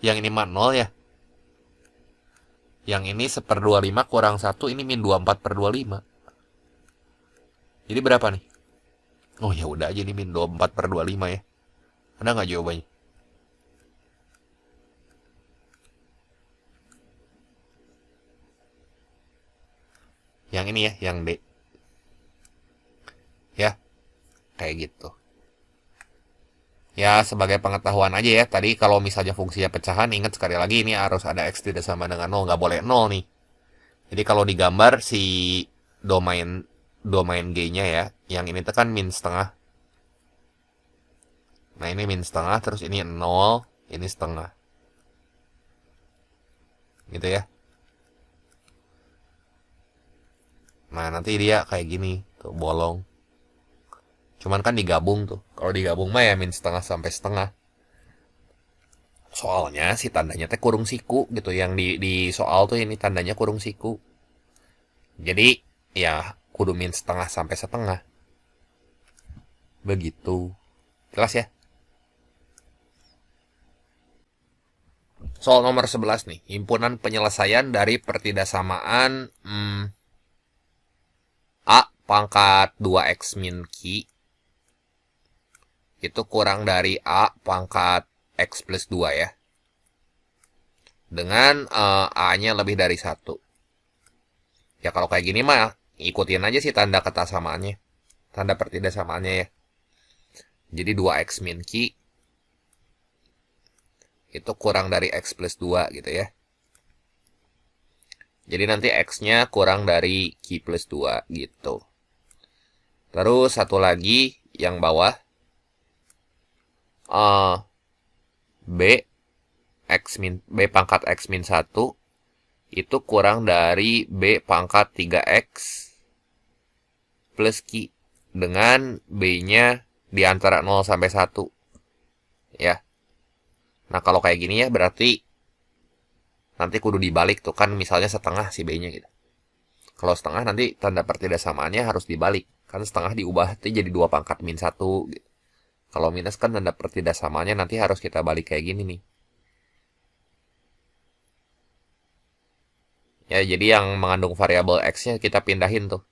yang ini mah 0 ya. Yang ini 1/25 kurang 1, ini -24/25. Jadi berapa nih? Oh ya udah aja nih -24/25 ya. Ada nggak jawabannya? Yang ini ya, yang D. Ya, kayak gitu. Ya, sebagai pengetahuan aja ya. Tadi kalau misalnya fungsinya pecahan, ingat sekali lagi ini harus ada X tidak sama dengan 0. Nggak boleh 0 nih. Jadi kalau digambar si domain G-nya ya, yang ini tekan min setengah. Nah ini min setengah, terus ini 0, ini setengah. Gitu ya. Nah nanti dia kayak gini, tuh bolong. Cuman kan digabung tuh. Kalau digabung mah ya min setengah sampai setengah. Soalnya si tandanya teh kurung siku gitu. Yang di soal tuh ini tandanya kurung siku. Jadi ya kudu min setengah sampai setengah. Begitu. Jelas ya? Soal nomor 11 nih. Himpunan penyelesaian dari pertidaksamaan A pangkat 2X min Q itu kurang dari A pangkat X plus 2 ya. Dengan A-nya lebih dari 1. Ya kalau kayak gini mah ikutin aja sih tanda ketasamaannya. Tanda pertidaksamaannya ya. Jadi 2X min Q itu kurang dari X plus 2 gitu ya. Jadi nanti X-nya kurang dari Q plus 2 gitu. Terus satu lagi yang bawah. B pangkat X min 1 itu kurang dari B pangkat 3X plus Q. Dengan B-nya di antara 0 sampai 1. Ya. Nah kalau kayak gini ya berarti nanti kudu dibalik tuh kan misalnya setengah si B-nya gitu. Kalau setengah nanti tanda pertidaksamaannya harus dibalik. Kan setengah diubah jadi 2 pangkat min 1 gitu. Kalau minus kan tanda pertidaksamaannya nanti harus kita balik kayak gini nih. Ya jadi yang mengandung variabel X-nya kita pindahin tuh.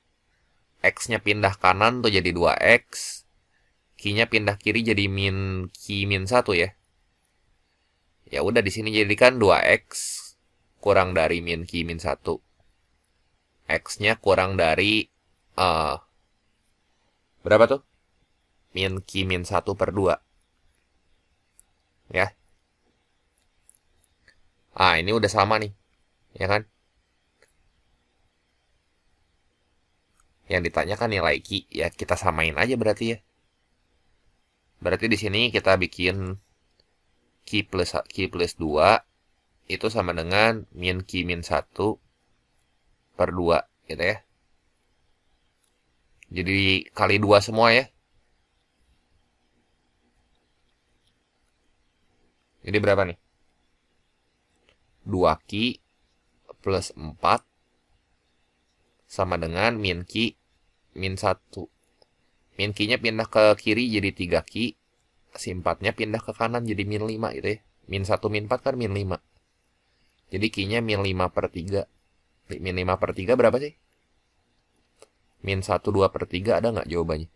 X-nya pindah kanan tuh jadi 2X. Q-nya pindah kiri jadi min Q min 1 ya. Ya udah di sini jadikan 2X kurang dari min Q min 1. X-nya kurang dari berapa tuh? Min Q min 1/2. Ya. Ini udah sama nih. Ya kan? Yang ditanyakan nilai Q, ya kita samain aja berarti ya. Berarti di sini kita bikin Q plus 2 itu sama dengan min Q min 1/2 gitu ya. Jadi kali 2 semua ya. Jadi berapa nih? 2Q plus 4 sama dengan min Q min 1. Min Q-nya pindah ke kiri jadi 3Q. Si 4-nya pindah ke kanan jadi min 5 gitu ya. Min 1 min 4 kan min 5. Jadi Q-nya min 5 per 3. Min 5 per 3 berapa sih? Min 1, 2 per 3 ada nggak jawabannya?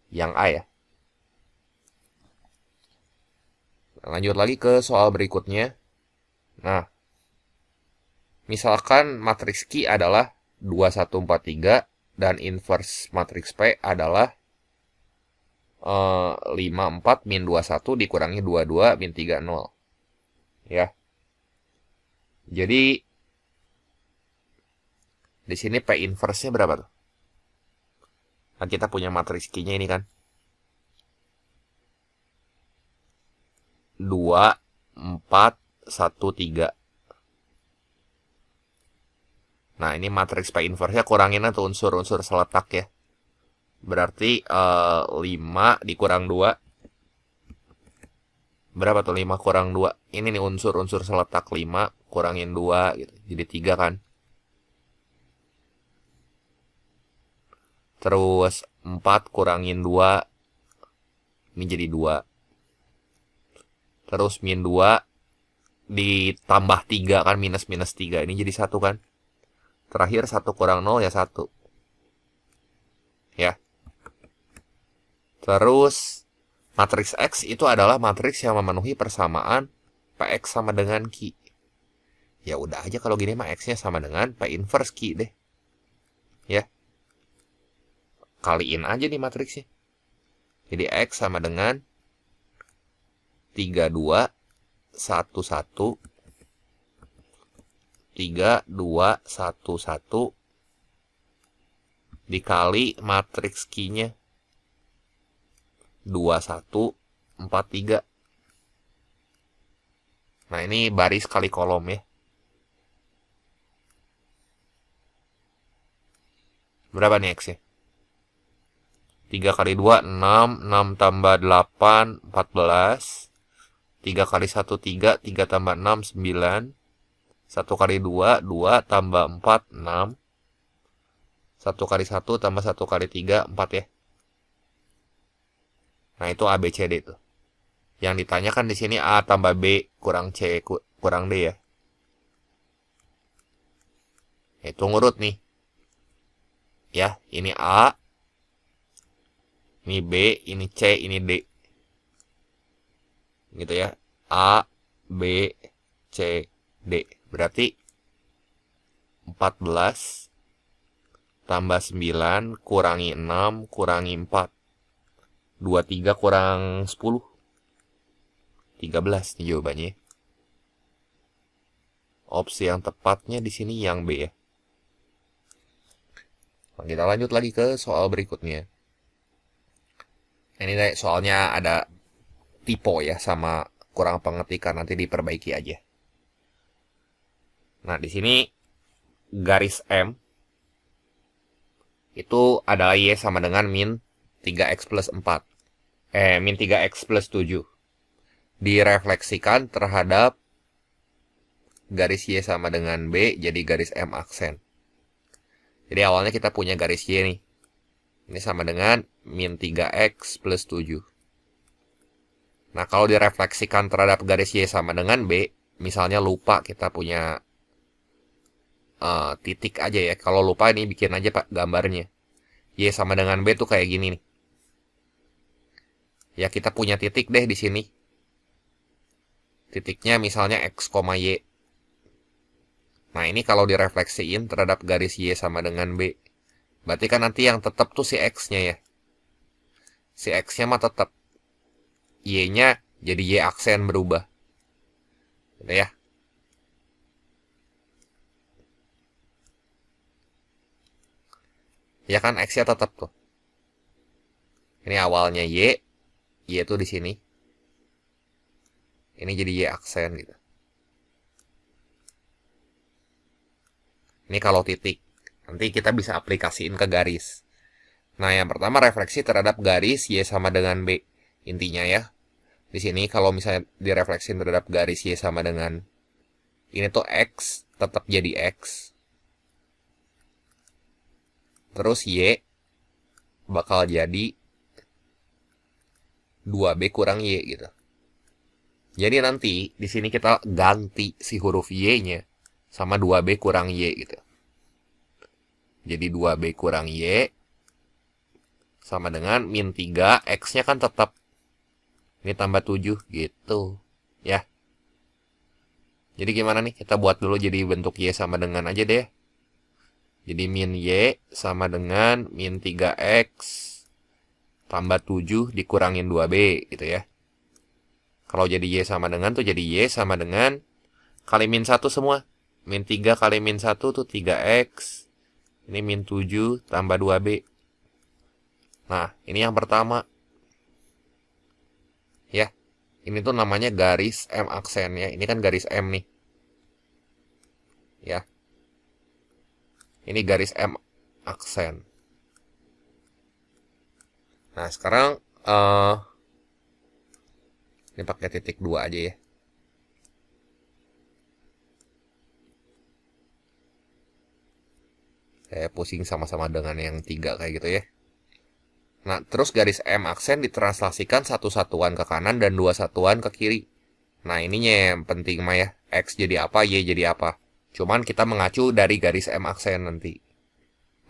Yang A ya. Lanjut lagi ke soal berikutnya. Nah, misalkan matriks Q adalah 2, 1, 4, 3 dan inverse matriks P adalah 5, 4, min 2, 1 dikurangi 2, 2, min 3, 0. Ya. Jadi, di sini P inverse-nya berapa tuh? Nah, kita punya matriks Q-nya ini kan. 2, 4, 1, 3. Nah, ini matriks P inverse-nya kurangin tuh unsur-unsur seletak ya. Berarti 5 dikurang 2. Berapa tuh 5 kurang 2? Ini nih unsur-unsur seletak 5 kurangin 2 gitu. Jadi 3 kan. Terus 4 kurangin 2. Ini jadi 2. Terus min 2 ditambah 3 kan, minus 3. Ini jadi 1 kan. Terakhir 1 kurang 0 ya 1. Ya. Terus matriks X itu adalah matriks yang memenuhi persamaan Px sama dengan Q. Ya udah aja kalau gini mah X-nya sama dengan P inverse Q deh. Ya. Kaliin aja nih matriksnya. Jadi X sama dengan 3, 2, 1, 1, 3, 2, 1, 1 dikali matriks Q-nya 2, 1, 4, 3. Nah, ini baris kali kolom ya. Berapa nih X-nya? 3 kali 2, 6. 6 tambah 8, 14. 3 kali 1, 3. 3 tambah 6, 9. 1 kali 2, 2 tambah 4, 6. 1 kali 1 tambah 1 kali 3, 4 ya. Nah, itu A, B, C, D tuh. Yang ditanyakan di sini A tambah B kurang C kurang D ya. Itu ngurut nih. Ya, ini A, ini B, ini C, ini D. Gitu ya. A, B, C, D. Berarti 14 tambah 9 kurangi 6 kurangi 4. 23 kurang 10. 13 nih jawabannya. Opsi yang tepatnya di sini yang B ya. Nah, kita lanjut lagi ke soal berikutnya. Ini soalnya ada typo ya sama kurang pengetikan, nanti diperbaiki aja. Nah, di sini garis M itu adalah Y sama dengan min 3X plus 4. Min 3X plus 7. Direfleksikan terhadap garis Y sama dengan B, jadi garis M aksen. Jadi awalnya kita punya garis Y nih. Ini sama dengan min 3X plus 7. Nah, kalau direfleksikan terhadap garis Y sama dengan B, misalnya lupa kita punya titik aja ya. Kalau lupa ini bikin aja Pak gambarnya. Y sama dengan B tuh kayak gini nih. Ya, kita punya titik deh di sini. Titiknya misalnya X, Y. Nah, ini kalau direfleksiin terhadap garis Y sama dengan B. Berarti kan nanti yang tetap tuh si X-nya ya. Si X-nya mah tetap. Y-nya jadi Y aksen berubah. Gitu ya. Ya kan X-nya tetap tuh. Ini awalnya Y tuh di sini. Ini jadi Y aksen gitu. Ini kalau titik. Nanti kita bisa aplikasiin ke garis. Nah, yang pertama refleksi terhadap garis Y sama dengan B. Intinya ya, di sini kalau misalnya direfleksi terhadap garis Y sama dengan ini tuh X, tetap jadi X. Terus Y bakal jadi 2B kurang Y gitu. Jadi nanti di sini kita ganti si huruf Y-nya sama 2B kurang Y gitu. Jadi 2B kurang Y sama dengan min 3, X-nya kan tetap. Ini tambah 7 gitu. Ya. Jadi gimana nih? Kita buat dulu jadi bentuk Y sama dengan aja deh. Jadi min Y sama dengan min 3X tambah 7 dikurangin 2B gitu ya. Kalau jadi Y sama dengan tuh jadi Y sama dengan kali min 1 semua. Min 3 kali min 1 tuh 3X. Ini min 7 tambah 2B. Nah, ini yang pertama. Ya, ini tuh namanya garis M aksen ya. Ini kan garis M nih. Ya. Ini garis M aksen. Nah, sekarang ini pakai titik 2 aja ya. Saya pusing sama-sama dengan yang 3 kayak gitu ya. Nah, terus garis M aksen ditranslasikan satu satuan ke kanan dan 2 satuan ke kiri. Nah, ininya yang penting mah ya. X jadi apa, Y jadi apa. Cuman kita mengacu dari garis M aksen nanti.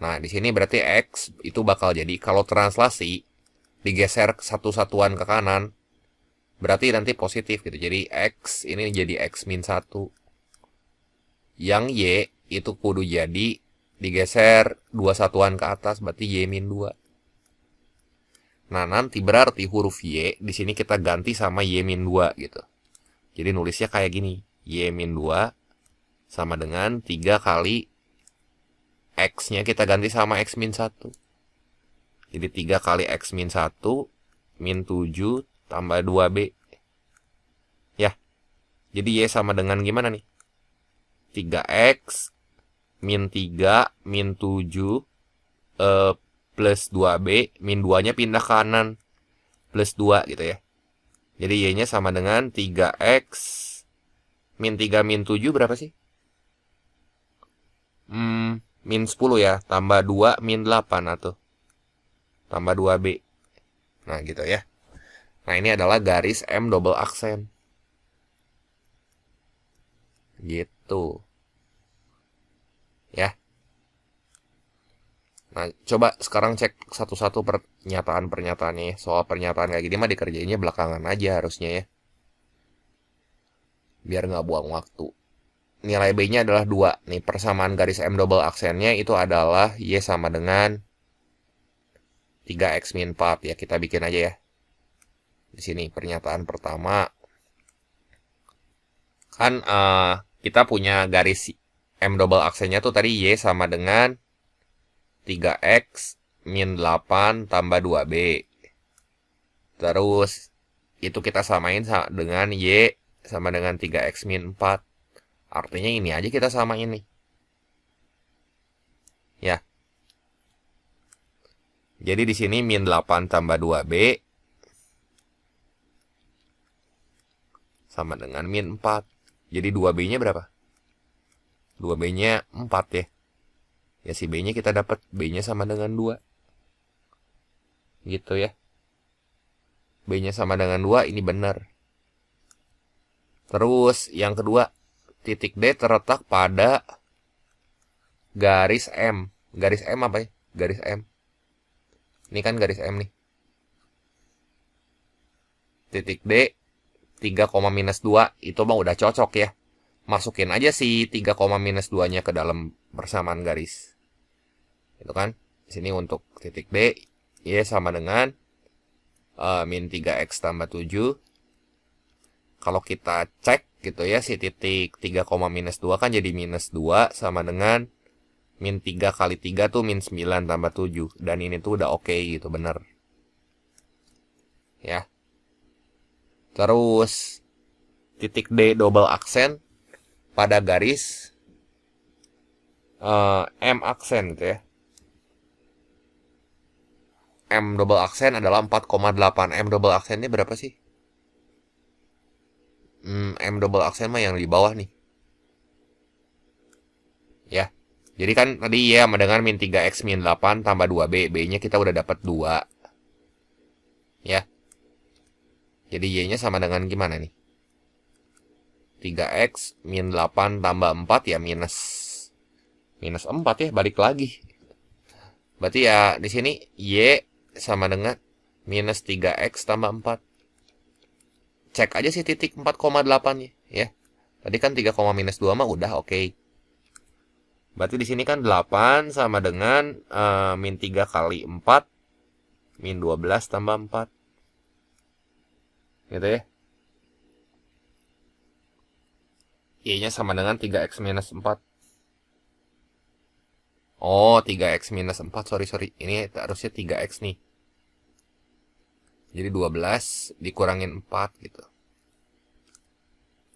Nah, di sini berarti X itu bakal jadi kalau translasi digeser satu satuan ke kanan, berarti nanti positif gitu. Jadi X ini jadi X min 1. Yang Y itu kudu jadi digeser 2 satuan ke atas, berarti Y min 2. Nah, nanti berarti huruf Y di sini kita ganti sama Y min 2 gitu. Jadi nulisnya kayak gini. Y min 2 sama dengan 3 kali X-nya kita ganti sama X min 1. Jadi 3 kali X min 1 min 7 tambah 2B. Ya. Jadi Y sama dengan gimana nih? 3X min 3 min 7 plus 2B, min 2-nya pindah kanan, plus 2 gitu ya. Jadi Y-nya sama dengan 3X min 3 min 7 berapa sih? Min 10 ya, tambah 2 min 8 atau tambah 2B. Nah gitu ya. Nah ini adalah garis M double aksen. Gitu. Ya. Nah, coba sekarang cek satu-satu pernyataan-pernyataannya ya. Soal pernyataan kayak gini mah dikerjainnya belakangan aja harusnya ya. Biar nggak buang waktu. Nilai B-nya adalah 2. Nih, persamaan garis M double aksennya itu adalah Y sama dengan 3X min 4. Ya, kita bikin aja ya. Di sini pernyataan pertama. Kan kita punya garis M double aksennya tuh tadi Y sama dengan 3X min 8 tambah 2B. Terus itu kita samain dengan Y sama dengan 3X min 4. Artinya ini aja kita samain nih. Ya. Jadi di sini min 8 tambah 2B sama dengan min 4. Jadi 2B-nya berapa? 2B-nya 4 ya. Ya si B-nya kita dapat, B-nya sama dengan 2. Gitu ya. B-nya sama dengan 2, ini benar. Terus yang kedua, titik D terletak pada garis M. Garis M apa ya? Garis M. Ini kan garis M nih. Titik D 3, minus 2 itu mah udah cocok ya. Masukin aja si 3, minus 2-nya ke dalam persamaan garis. Itu kan. Di sini untuk titik D Y sama dengan min 3X tambah 7. Kalau kita cek gitu ya, si titik 3, minus 2 kan jadi minus 2 sama dengan min 3 kali 3 tuh min 9 tambah 7. Dan ini tuh udah oke gitu, bener. Ya. Terus titik D double aksen pada garis M aksen gitu ya. M double aksen adalah 4,8. M double aksennya berapa sih? M double aksen mah yang di bawah nih. Ya. Jadi kan tadi Y sama dengan min 3X min 8 tambah 2B. B-nya kita udah dapat 2. Ya. Jadi Y-nya sama dengan gimana nih? 3X min 8 tambah 4 ya minus 4 ya, balik lagi. Berarti ya di sini Y sama dengan minus 3X tambah 4. Cek aja sih titik 4,8 ya. Tadi kan 3, minus 2 mah udah oke. Berarti di sini kan 8 sama dengan min 3 kali 4 min 12 tambah 4. Gitu ya. Y-nya sama dengan 3X minus 4. Oh, 3X minus 4. Sorry. Ini harusnya 3X nih. Jadi 12 dikurangin 4 gitu.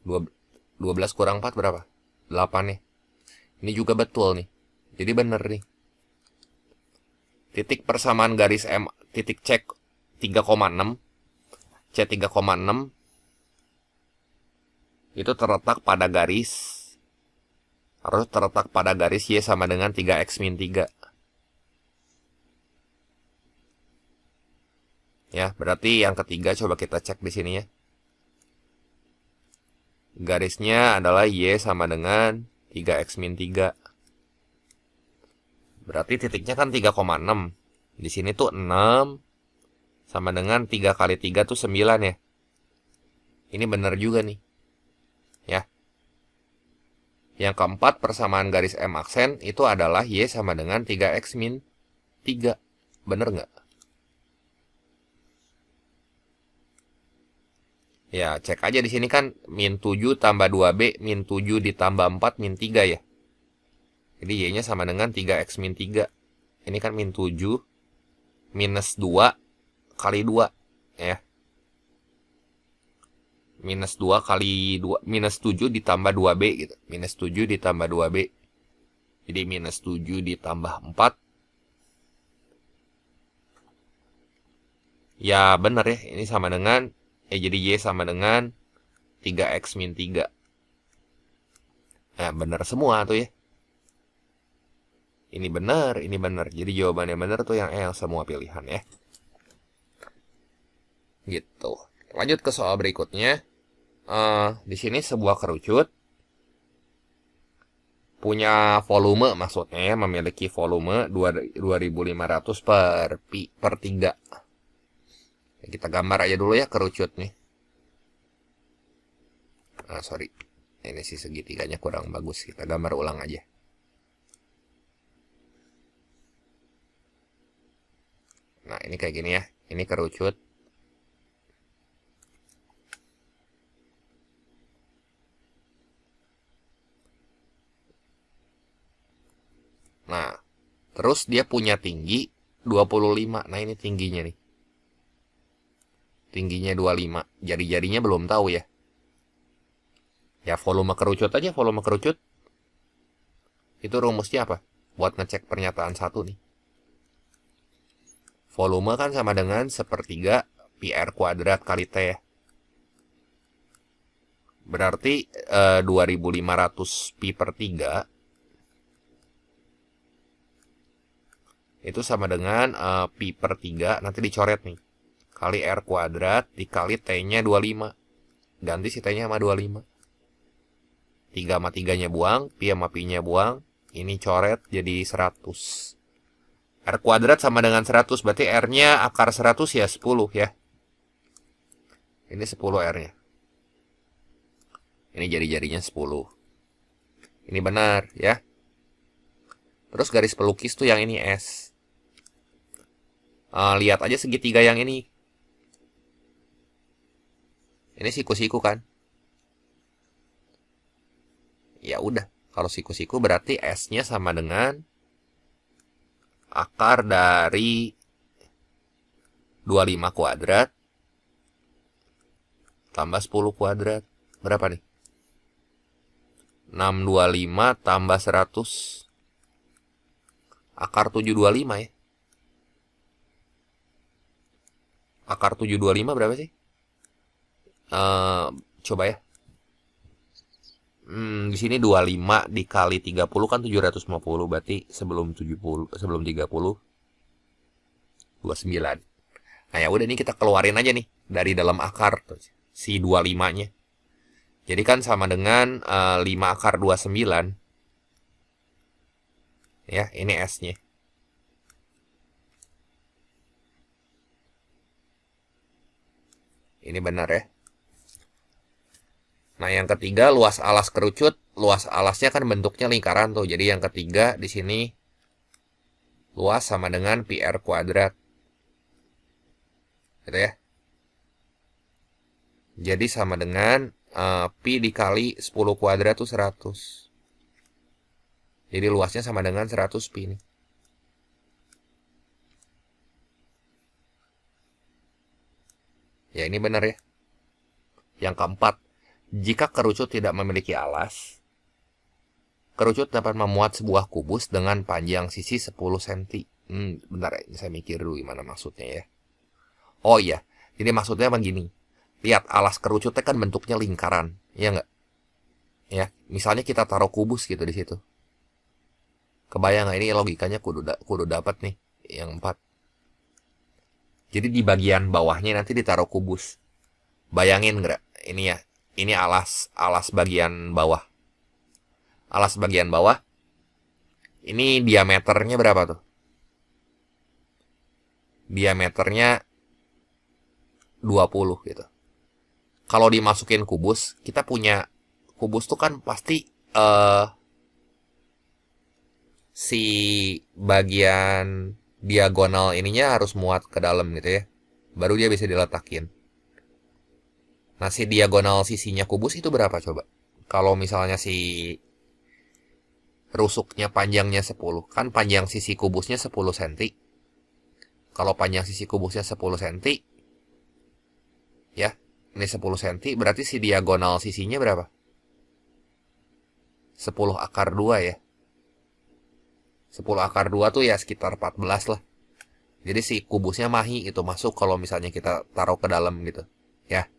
12 kurang 4 berapa? 8 nih. Ini juga betul nih. Jadi bener nih. Titik persamaan garis M, titik C 3,6. C 3,6 itu terletak pada garis, harus terletak pada garis Y sama dengan 3X min 3. Ya, berarti yang ketiga coba kita cek di sini ya. Garisnya adalah Y sama dengan 3X min 3. Berarti titiknya kan 3,6. Di sini tuh 6 sama dengan 3 kali 3 tuh 9 ya. Ini benar juga nih. Ya. Yang keempat, persamaan garis M aksen itu adalah Y sama dengan 3X min 3. Bener nggak? Ya, cek aja di sini kan min 7 tambah 2B min 7 ditambah 4 min 3 ya. Jadi Y-nya sama dengan 3X min 3. Ini kan min 7 minus 2 kali 2 ya. Minus 2 kali 2, minus 7 ditambah 2B gitu. Minus 7 ditambah 2B. Jadi minus 7 ditambah 4. Ya bener ya, ini sama dengan jadi Y sama dengan 3X min 3. Nah, bener semua tuh ya. Ini bener, ini bener. Jadi jawabannya bener tuh yang semua pilihan ya. Gitu. Lanjut ke soal berikutnya. Di sini sebuah kerucut punya volume, maksudnya ya, memiliki volume 2500 per 3. Kita gambar aja dulu ya kerucut nih. Sorry. Ini sih segitiganya kurang bagus. Kita gambar ulang aja. Nah, ini kayak gini ya. Ini kerucut. Nah, terus dia punya tinggi 25. Nah, ini tingginya nih. Tingginya 25. Jari-jarinya belum tahu ya. Ya, volume kerucut aja, volume kerucut. Itu rumusnya apa? Buat ngecek pernyataan 1 nih. Volume kan sama dengan 1/3 pi R kuadrat kali T ya. Berarti 2500 pi per 3 itu sama dengan pi per 3, nanti dicoret nih. Kali R kuadrat dikali T-nya 25. Ganti si T-nya sama 25. 3 sama 3-nya buang, pi sama pi-nya buang. Ini coret jadi 100. R kuadrat sama dengan 100, berarti R-nya akar 100 ya 10 ya. Ini 10 R-nya. Ini jari-jarinya 10. Ini benar ya. Terus garis pelukis tuh yang ini S. Lihat aja segitiga yang ini. Ini siku-siku kan. Ya udah, kalau siku-siku berarti S-nya sama dengan akar dari 25 kuadrat tambah 10 kuadrat. Berapa nih? 625 tambah 100. Akar 725 ya. Akar 725 berapa sih? Coba ya. Di sini 25 dikali 30 kan 750, berarti sebelum 70, sebelum 30 29. Nah, ya udah nih kita keluarin aja nih dari dalam akar si 25-nya. Jadi kan sama dengan 5 akar 29. Ya, ini S-nya. Ini benar ya. Nah, yang ketiga luas alas kerucut. Luas alasnya kan bentuknya lingkaran tuh. Jadi yang ketiga di sini luas sama dengan PR kuadrat. Gitu ya. Jadi sama dengan Pi dikali 10 kuadrat tuh 100. Jadi luasnya sama dengan 100 Pi nih. Ya, ini benar ya. Yang keempat, jika kerucut tidak memiliki alas, kerucut dapat memuat sebuah kubus dengan panjang sisi 10 cm. Bentar ya, saya mikir dulu gimana maksudnya ya. Oh iya, jadi maksudnya begini. Lihat, alas kerucutnya kan bentuknya lingkaran, ya nggak? Ya, misalnya kita taruh kubus gitu di situ. Kebayang nggak, ini logikanya kudu dapat nih, yang 4. Jadi di bagian bawahnya nanti ditaruh kubus. Bayangin nggak? Ini ya, ini alas bagian bawah. Alas bagian bawah. Ini diameternya berapa tuh? Diameternya 20 gitu. Kalau dimasukin kubus, kita punya kubus tuh kan pasti si bagian diagonal ininya harus muat ke dalam gitu ya. Baru dia bisa diletakin. Nah, si diagonal sisinya kubus itu berapa coba? Kalau misalnya si rusuknya panjangnya 10, kan panjang sisi kubusnya 10 cm. Kalau panjang sisi kubusnya 10 cm, ya, ini 10 cm, berarti si diagonal sisinya berapa? 10 akar 2 ya. 10 akar 2 tuh ya sekitar 14 lah. Jadi si kubusnya mahi itu masuk kalau misalnya kita taruh ke dalam gitu. Ya.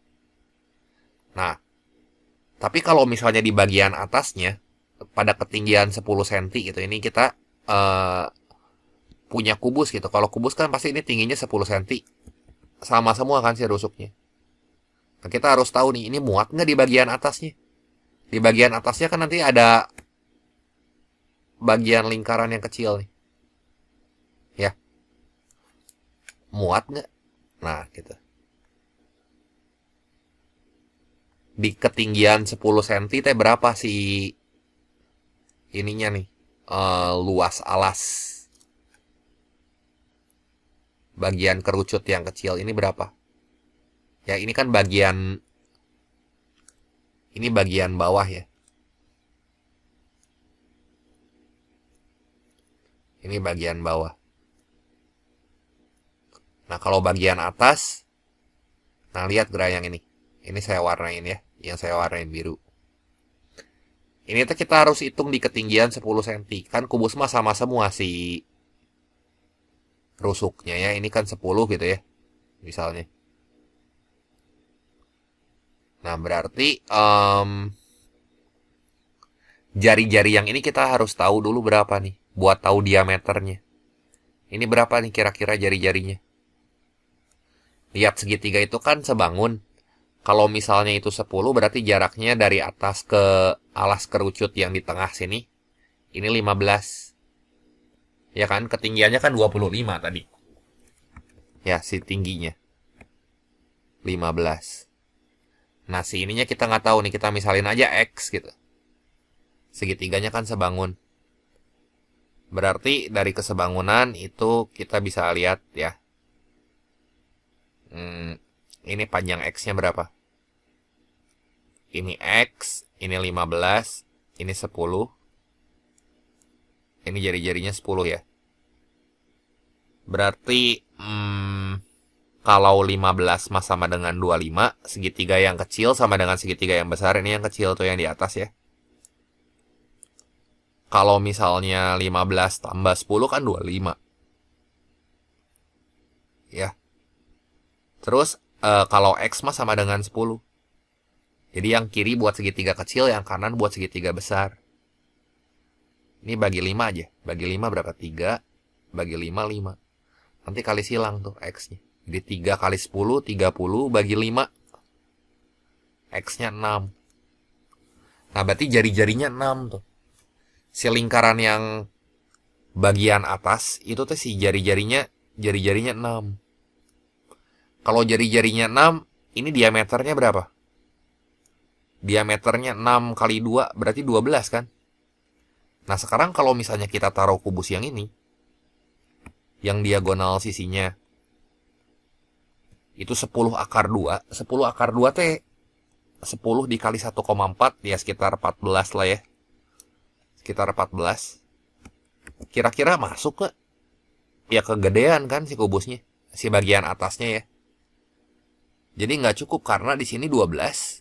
Nah, tapi kalau misalnya di bagian atasnya, pada ketinggian 10 cm gitu, ini kita punya kubus gitu. Kalau kubus kan pasti ini tingginya 10 cm. Sama semua kan si rusuknya. Nah, kita harus tahu nih, ini muat nggak di bagian atasnya? Di bagian atasnya kan nanti ada bagian lingkaran yang kecil nih. Ya. Muat nggak? Nah, gitu. Di ketinggian 10 cm teh berapa sih ininya nih? Luas alas bagian kerucut yang kecil ini berapa? Ya, ini kan bagian bawah ya. Ini bagian bawah. Nah, kalau bagian atas, nah lihat gerai yang ini. Ini saya warnain ya, yang saya warnain biru. Ini tuh kita harus hitung di ketinggian 10 cm. Kan kubus mah sama semua si rusuknya ya. Ini kan 10 gitu ya, misalnya. Nah, berarti jari-jari yang ini kita harus tahu dulu berapa nih, buat tahu diameternya. Ini berapa nih kira-kira jari-jarinya? Lihat, segitiga itu kan sebangun. Kalau misalnya itu 10, berarti jaraknya dari atas ke alas kerucut yang di tengah sini, ini 15. Ya kan, ketinggiannya kan 25 tadi. Ya, si tingginya 15. Nah, si ininya kita nggak tahu nih, kita misalin aja X gitu. Segitiganya kan sebangun. Berarti dari kesebangunan itu kita bisa lihat ya. Ini panjang X-nya berapa? Ini X, ini 15, ini 10. Ini jari-jarinya 10 ya. Berarti kalau 15 sama dengan 25, segitiga yang kecil sama dengan segitiga yang besar. Ini yang kecil tuh yang di atas ya. Kalau misalnya 15 tambah 10 kan 25. Ya. Terus kalau X mah sama dengan 10. Jadi yang kiri buat segitiga kecil, yang kanan buat segitiga besar. Ini bagi 5 aja. Bagi 5 berapa? 3. Bagi 5, 5. Nanti kali silang tuh X-nya. Jadi 3 kali 10, 30 bagi 5. X-nya 6. Nah, berarti jari-jarinya 6 tuh. Si lingkaran yang bagian atas, itu tuh si jari-jarinya 6. Kalau jari-jarinya 6, ini diameternya berapa? Diameternya 6 kali 2, berarti 12 kan? Nah, sekarang kalau misalnya kita taruh kubus yang ini, yang diagonal sisinya, itu 10 akar 2. 10 akar 2 teh 10 dikali 1,4, ya sekitar 14 lah ya. Sekitar 14. Kira-kira masuk gak? Ya kegedean kan si kubusnya. Si bagian atasnya ya. Jadi nggak cukup karena di sini 12.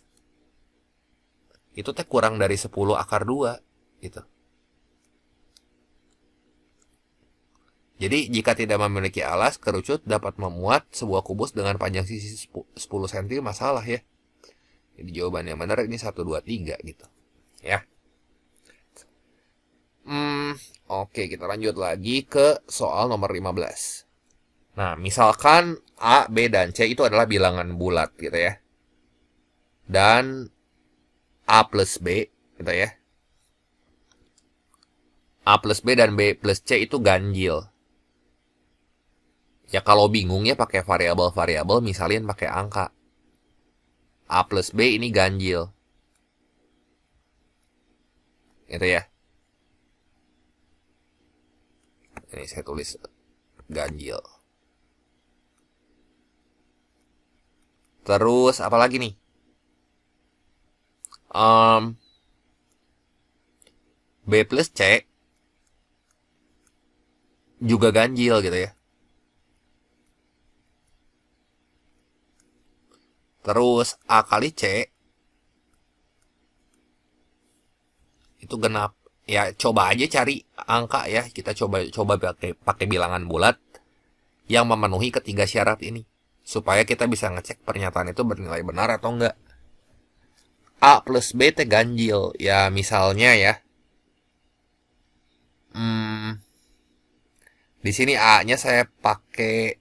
Itu teh kurang dari 10 akar 2 gitu. Jadi jika tidak memiliki alas, kerucut dapat memuat sebuah kubus dengan panjang sisi 10 cm, masalah ya. Jadi jawabannya benar ini 1, 2, 3 gitu. Ya. Oke, kita lanjut lagi ke soal nomor 15. Nah, misalkan A, B, dan C itu adalah bilangan bulat gitu ya. Dan A plus B gitu ya. A plus B dan B plus C itu ganjil. Ya kalau bingung ya pakai variabel-variabel, misalin pakai angka. A plus B ini ganjil. Gitu ya. Ini saya tulis ganjil. Terus apa lagi nih? B plus C juga ganjil gitu ya. Terus A kali C itu genap. Ya coba aja cari angka ya. Kita coba pakai bilangan bulat yang memenuhi ketiga syarat ini, supaya kita bisa ngecek pernyataan itu bernilai benar atau enggak. A plus B teh ganjil. Ya misalnya ya. Di sini A-nya saya pakai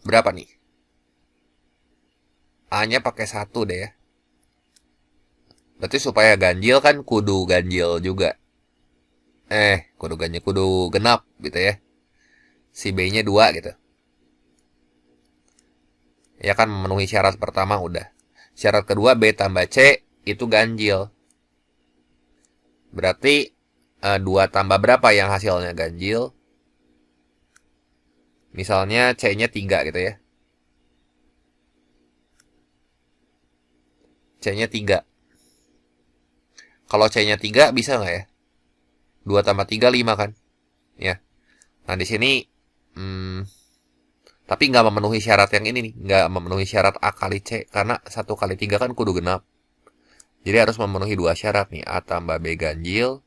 berapa nih? A-nya pakai 1 deh ya. Berarti supaya ganjil kan kudu ganjil juga. Kudu ganjil, kudu genap gitu ya. Si B-nya 2 gitu. Ya kan memenuhi syarat pertama udah. Syarat kedua B tambah C itu ganjil. Berarti 2 tambah berapa yang hasilnya ganjil? Misalnya C-nya 3 gitu ya. C-nya 3. Kalau C-nya 3 bisa nggak ya? 2 tambah 3, 5 kan? Ya. Nah di sini tapi nggak memenuhi syarat yang ini nih. Nggak memenuhi syarat A kali C. Karena 1 kali 3 kan kudu genap. Jadi harus memenuhi 2 syarat nih. A tambah B ganjil.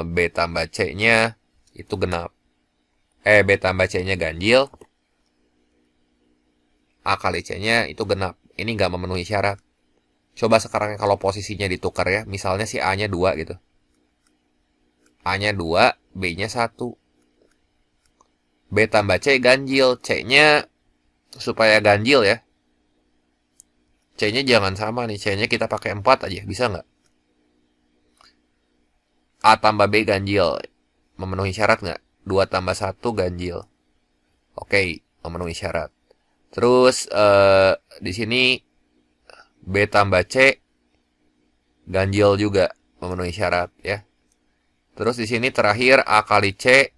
B tambah C-nya itu genap. B tambah C-nya ganjil. A kali C-nya itu genap. Ini nggak memenuhi syarat. Coba sekarang kalau posisinya ditukar ya. Misalnya si A-nya 2 gitu. A-nya 2, B-nya 1. B tambah C ganjil. C-nya supaya ganjil ya. C-nya jangan sama nih. C-nya kita pakai 4 aja. Bisa nggak? A tambah B ganjil. Memenuhi syarat nggak? 2 tambah 1 ganjil. Oke, memenuhi syarat. Terus di sini B tambah C ganjil juga, memenuhi syarat ya. Terus di sini terakhir A kali C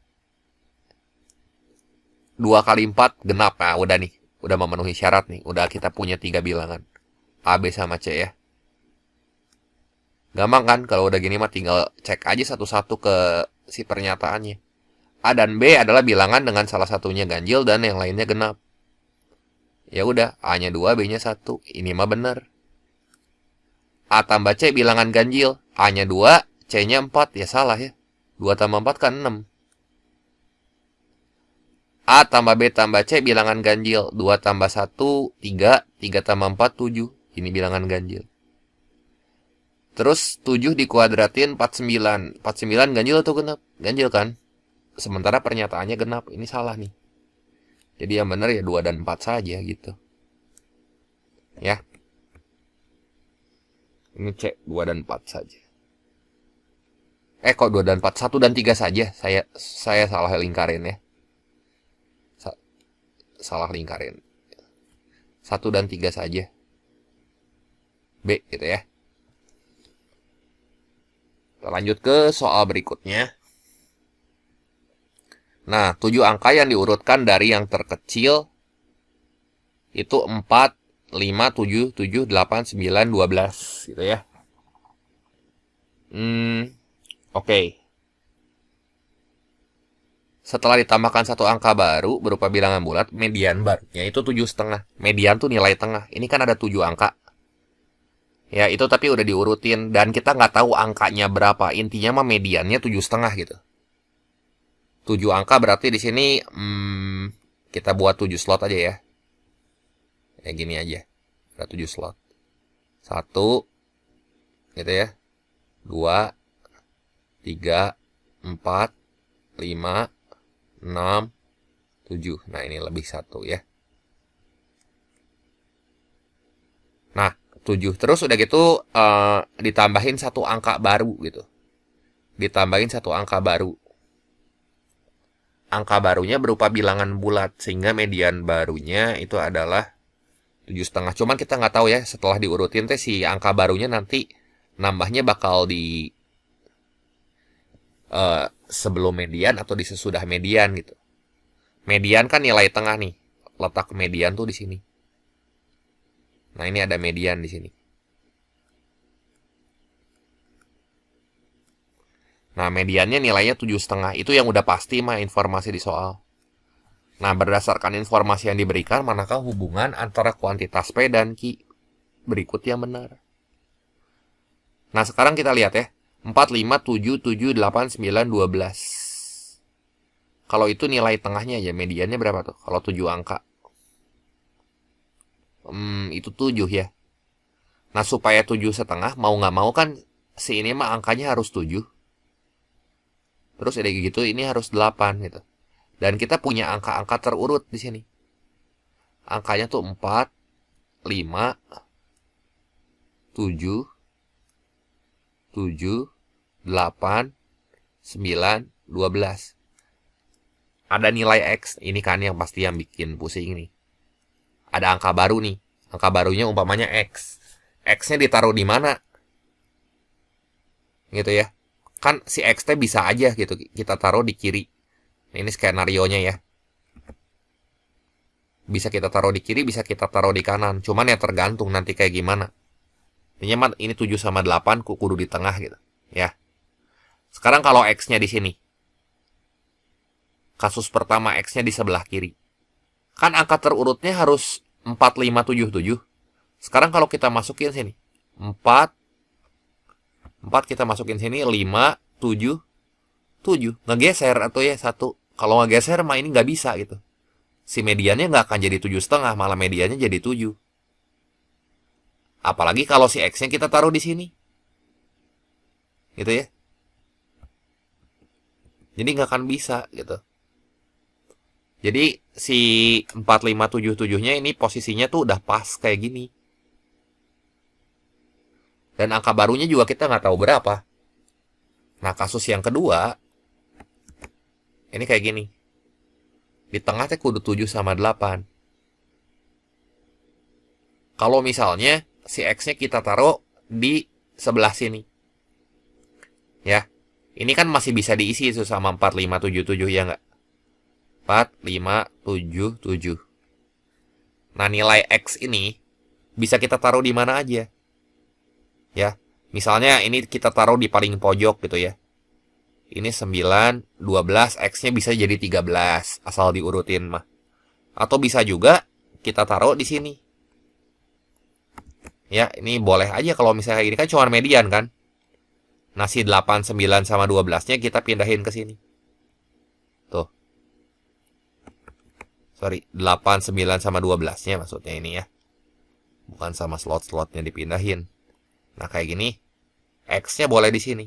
2 kali 4 genap. Nah, udah nih. Udah memenuhi syarat nih. Udah kita punya 3 bilangan. A, B, sama C ya. Gampang kan? Kalau udah gini mah tinggal cek aja satu-satu ke si pernyataannya. A dan B adalah bilangan dengan salah satunya ganjil dan yang lainnya genap. Ya udah, A-nya 2, B-nya 1. Ini mah bener. A tambah C bilangan ganjil. A-nya 2, C-nya 4. Ya salah ya. 2 tambah 4 kan 6. A tambah B tambah C bilangan ganjil. 2 tambah 1, 3. 3 tambah 4, 7. Ini bilangan ganjil. Terus 7 dikuadratin 49. 49 ganjil atau genap? Ganjil kan? Sementara pernyataannya genap. Ini salah nih. Jadi yang benar ya 2 dan 4 saja gitu. Ya. Ini C 2 dan 4 saja. Kok 2 dan 4? 1 dan 3 saja. Saya salah lingkarin ya. Salah lingkarin. 1 dan 3 saja. B gitu ya. Kita lanjut ke soal berikutnya. Nah, 7 angka yang diurutkan dari yang terkecil itu 4, 5, 7, 7, 8, 9, 12 gitu ya. Oke. Setelah ditambahkan satu angka baru berupa bilangan bulat, median barunya itu 7,5. Median tuh nilai tengah. Ini kan ada 7 angka. Ya, itu tapi udah diurutin. Dan kita nggak tahu angkanya berapa. Intinya mah mediannya 7,5 gitu. 7 angka berarti di sini kita buat 7 slot aja ya. Ya gini aja. Ada 7 slot. 1 gitu ya. 2 3 4 5 6 7. Nah, ini lebih 1 ya. Nah, 7 terus udah gitu ditambahin satu angka baru gitu. Ditambahin satu angka baru. Angka barunya berupa bilangan bulat sehingga median barunya itu adalah 7,5. Cuman kita nggak tahu ya setelah diurutin teh si angka barunya nanti nambahnya bakal di sebelum median atau di sesudah median gitu. Median kan nilai tengah nih. Letak median tuh di sini. Nah, ini ada median di sini. Nah, mediannya nilainya 7,5. Itu yang udah pasti mah informasi di soal. Nah, berdasarkan informasi yang diberikan, manakah hubungan antara kuantitas P dan Q? Berikut yang benar. Nah, sekarang kita lihat ya. 4, 5, 7, 7, 8, 9, 12. Kalau itu nilai tengahnya ya, mediannya berapa tuh? Kalau 7 angka. Itu 7 ya. Nah, supaya 7,5, mau nggak mau kan si ini mah angkanya harus 7. Terus ada gitu, ini harus 8 gitu. Dan kita punya angka-angka terurut di sini. Angkanya tuh 4, 5, 7, 7, 8, 9, 12. Ada nilai X. Ini kan yang pasti yang bikin pusing nih. Ada angka baru nih. Angka barunya umpamanya X. X-nya ditaruh di mana? Gitu ya. Kan si X-nya bisa aja gitu. Kita taruh di kiri. Ini skenario-nya ya. Bisa kita taruh di kiri, bisa kita taruh di kanan. Cuman ya tergantung nanti kayak gimana. Ini 7 sama 8 kudu di tengah gitu. Ya. Sekarang kalau X-nya di sini. Kasus pertama X-nya di sebelah kiri. Kan angka terurutnya harus 4, 5, 7, 7. Sekarang kalau kita masukin sini. 4 kita masukin sini. 5, 7, 7. Ngegeser atau ya 1. Kalau ngegeser mah ini nggak bisa gitu. Si mediannya nggak akan jadi 7,5. Malah mediannya jadi 7. Apalagi kalau si X-nya kita taruh di sini. Gitu ya. Jadi nggak akan bisa gitu. Jadi si 4577-nya ini posisinya tuh udah pas kayak gini. Dan angka barunya juga kita nggak tahu berapa. Nah, kasus yang kedua, ini kayak gini. Di tengah teh kudu 7 sama 8. Kalau misalnya si X-nya kita taruh di sebelah sini. Ya. Ini kan masih bisa diisi itu sama 4577 ya nggak? 4, 5, 7, 7. Nah, nilai X ini bisa kita taruh di mana aja. Ya, misalnya ini kita taruh di paling pojok gitu ya. Ini 9, 12, X-nya bisa jadi 13, asal diurutin mah. Atau bisa juga kita taruh di sini. Ya, ini boleh aja kalau misalnya ini kan cuma median kan. Nah, si 8, 9, sama 12-nya kita pindahin ke sini. Tuh. Sorry, 8, 9 sama 12-nya maksudnya ini ya. Bukan sama slot-slotnya dipindahin. Nah, kayak gini, X-nya boleh di sini.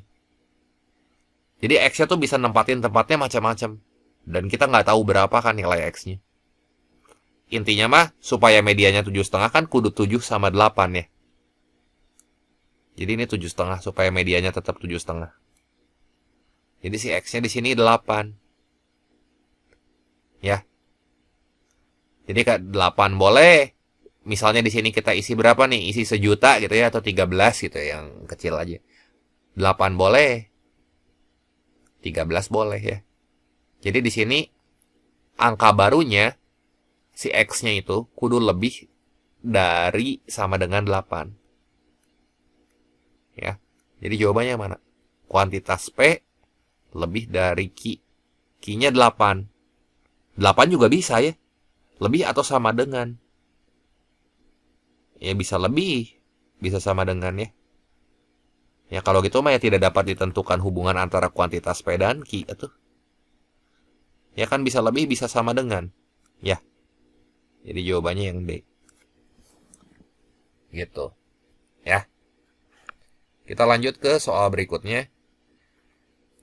Jadi X-nya tuh bisa nempatin tempatnya macam-macam. Dan kita nggak tahu berapa kan nilai X-nya. Intinya mah, supaya medianya 7,5 kan kudu 7 sama 8 ya. Jadi ini 7,5 supaya medianya tetap 7,5. Jadi si X-nya di sini 8. Ya. Jadi 8 boleh. Misalnya di sini kita isi berapa nih? Isi 1.000.000 gitu ya, atau 13 gitu ya, yang kecil aja. 8 boleh. 13 boleh ya. Jadi di sini angka barunya si X-nya itu kudu lebih dari sama dengan 8. Ya. Jadi jawabannya mana? Kuantitas P lebih dari Q. Q-nya 8. 8 juga bisa ya. Lebih atau sama dengan. Ya bisa lebih, bisa sama dengan ya. Ya kalau gitu mah ya tidak dapat ditentukan hubungan antara kuantitas P dan Q itu. Ya kan bisa lebih, bisa sama dengan. Ya. Jadi jawabannya yang D. Gitu. Ya. Kita lanjut ke soal berikutnya.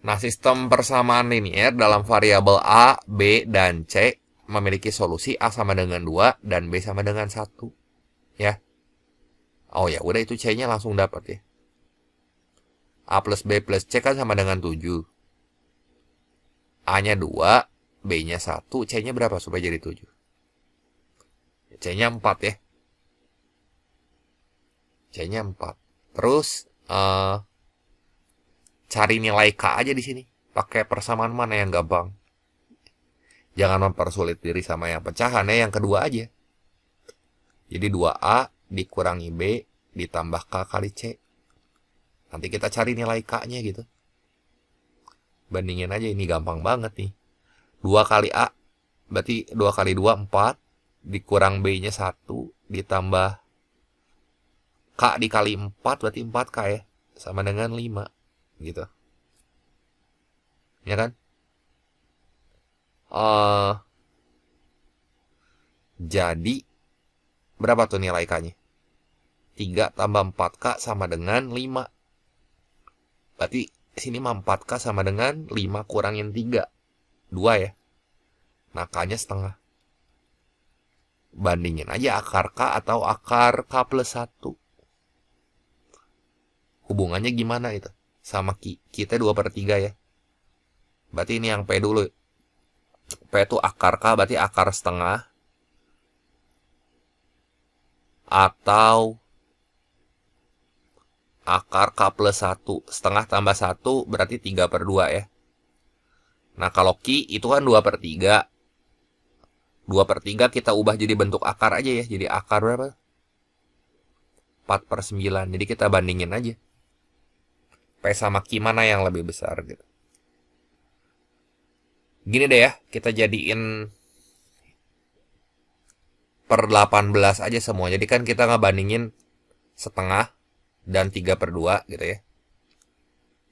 Nah, sistem persamaan linear dalam variabel A, B, dan C memiliki solusi A sama dengan 2 dan B sama dengan 1. Ya. Oh ya, udah itu C-nya langsung dapat ya. A plus B plus C kan sama dengan 7. A-nya 2, B-nya 1, C-nya berapa supaya jadi 7? C-nya 4 ya. C-nya 4. Terus, cari nilai K aja di sini. Pakai persamaan mana yang gampang. Jangan mempersulit diri sama yang pecahan ya, yang kedua aja. Jadi 2A dikurangi B ditambah K kali C. Nanti kita cari nilai K-nya gitu. Bandingin aja, ini gampang banget nih. 2 kali A, berarti 2 kali 2, 4. Dikurang B-nya 1, ditambah K dikali 4, berarti 4K ya. Sama dengan 5. Gitu. Ya kan? Jadi, berapa tuh nilai K-nya? 3 tambah 4K sama dengan 5. Berarti sini mah 4K sama dengan 5 kurangin 3. 2 ya. Nah, K-nya setengah. Bandingin aja akar K atau akar K plus 1. Hubungannya gimana itu? Sama Q. Kita 2/3 ya. Berarti ini yang P dulu. P itu akar K, berarti akar setengah. Atau akar K plus 1. Setengah tambah 1 berarti 3/2 ya. Nah, kalau Q itu kan 2/3. 2/3 kita ubah jadi bentuk akar aja ya. Jadi akar berapa? 4/9. Jadi kita bandingin aja. P sama Q mana yang lebih besar gitu. Gini deh ya, kita jadiin per 18 aja semua. Jadi kan kita ngebandingin setengah dan 3/2 gitu ya.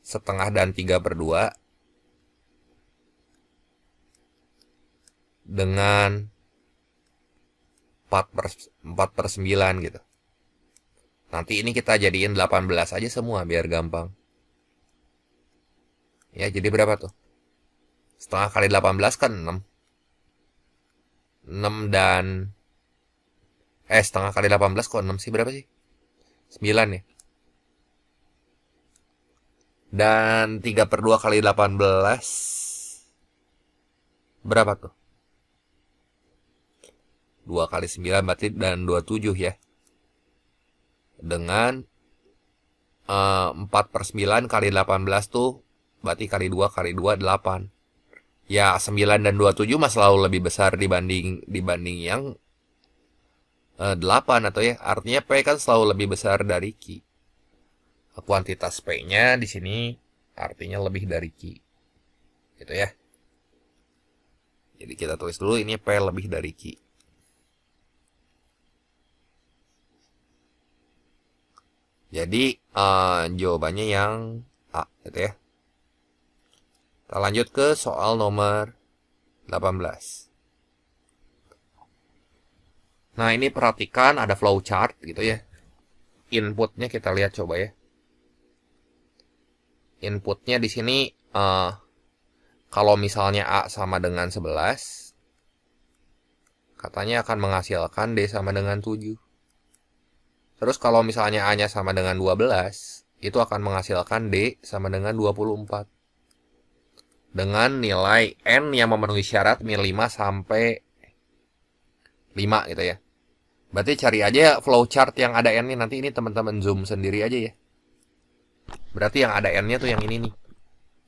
Setengah dan 3/2 dengan 4/9 gitu. Nanti ini kita jadiin 18 aja semua biar gampang. Ya, jadi berapa tuh? Setengah kali 18 kan 6. 6 dan setengah kali 18 kok 6 sih, berapa sih? 9 ya. Dan 3/2 kali 18 berapa tuh? 2 kali 9 berarti dan 27 ya. Dengan 4/9 kali 18 tuh berarti kali 2 kali 2 8. Ya 9 dan 27 mah selalu lebih besar dibanding yang 8 atau ya. Artinya P kan selalu lebih besar dari Q. Kuantitas P-nya di sini artinya lebih dari Q. Gitu ya. Jadi kita tulis dulu ini P lebih dari Q. Jadi jawabannya yang A gitu ya. Kita lanjut ke soal nomor 18. Nah, ini perhatikan ada flowchart gitu ya. Inputnya kita lihat coba ya. Inputnya di sini kalau misalnya A sama dengan 11, katanya akan menghasilkan D sama dengan 7. Terus kalau misalnya A-nya sama dengan 12, itu akan menghasilkan D sama dengan 24. Dengan nilai N yang memenuhi syarat min 5 sampai 5 gitu ya. Berarti cari aja flowchart yang ada N-nya. Nanti ini teman-teman zoom sendiri aja ya. Berarti yang ada N-nya tuh yang ini nih.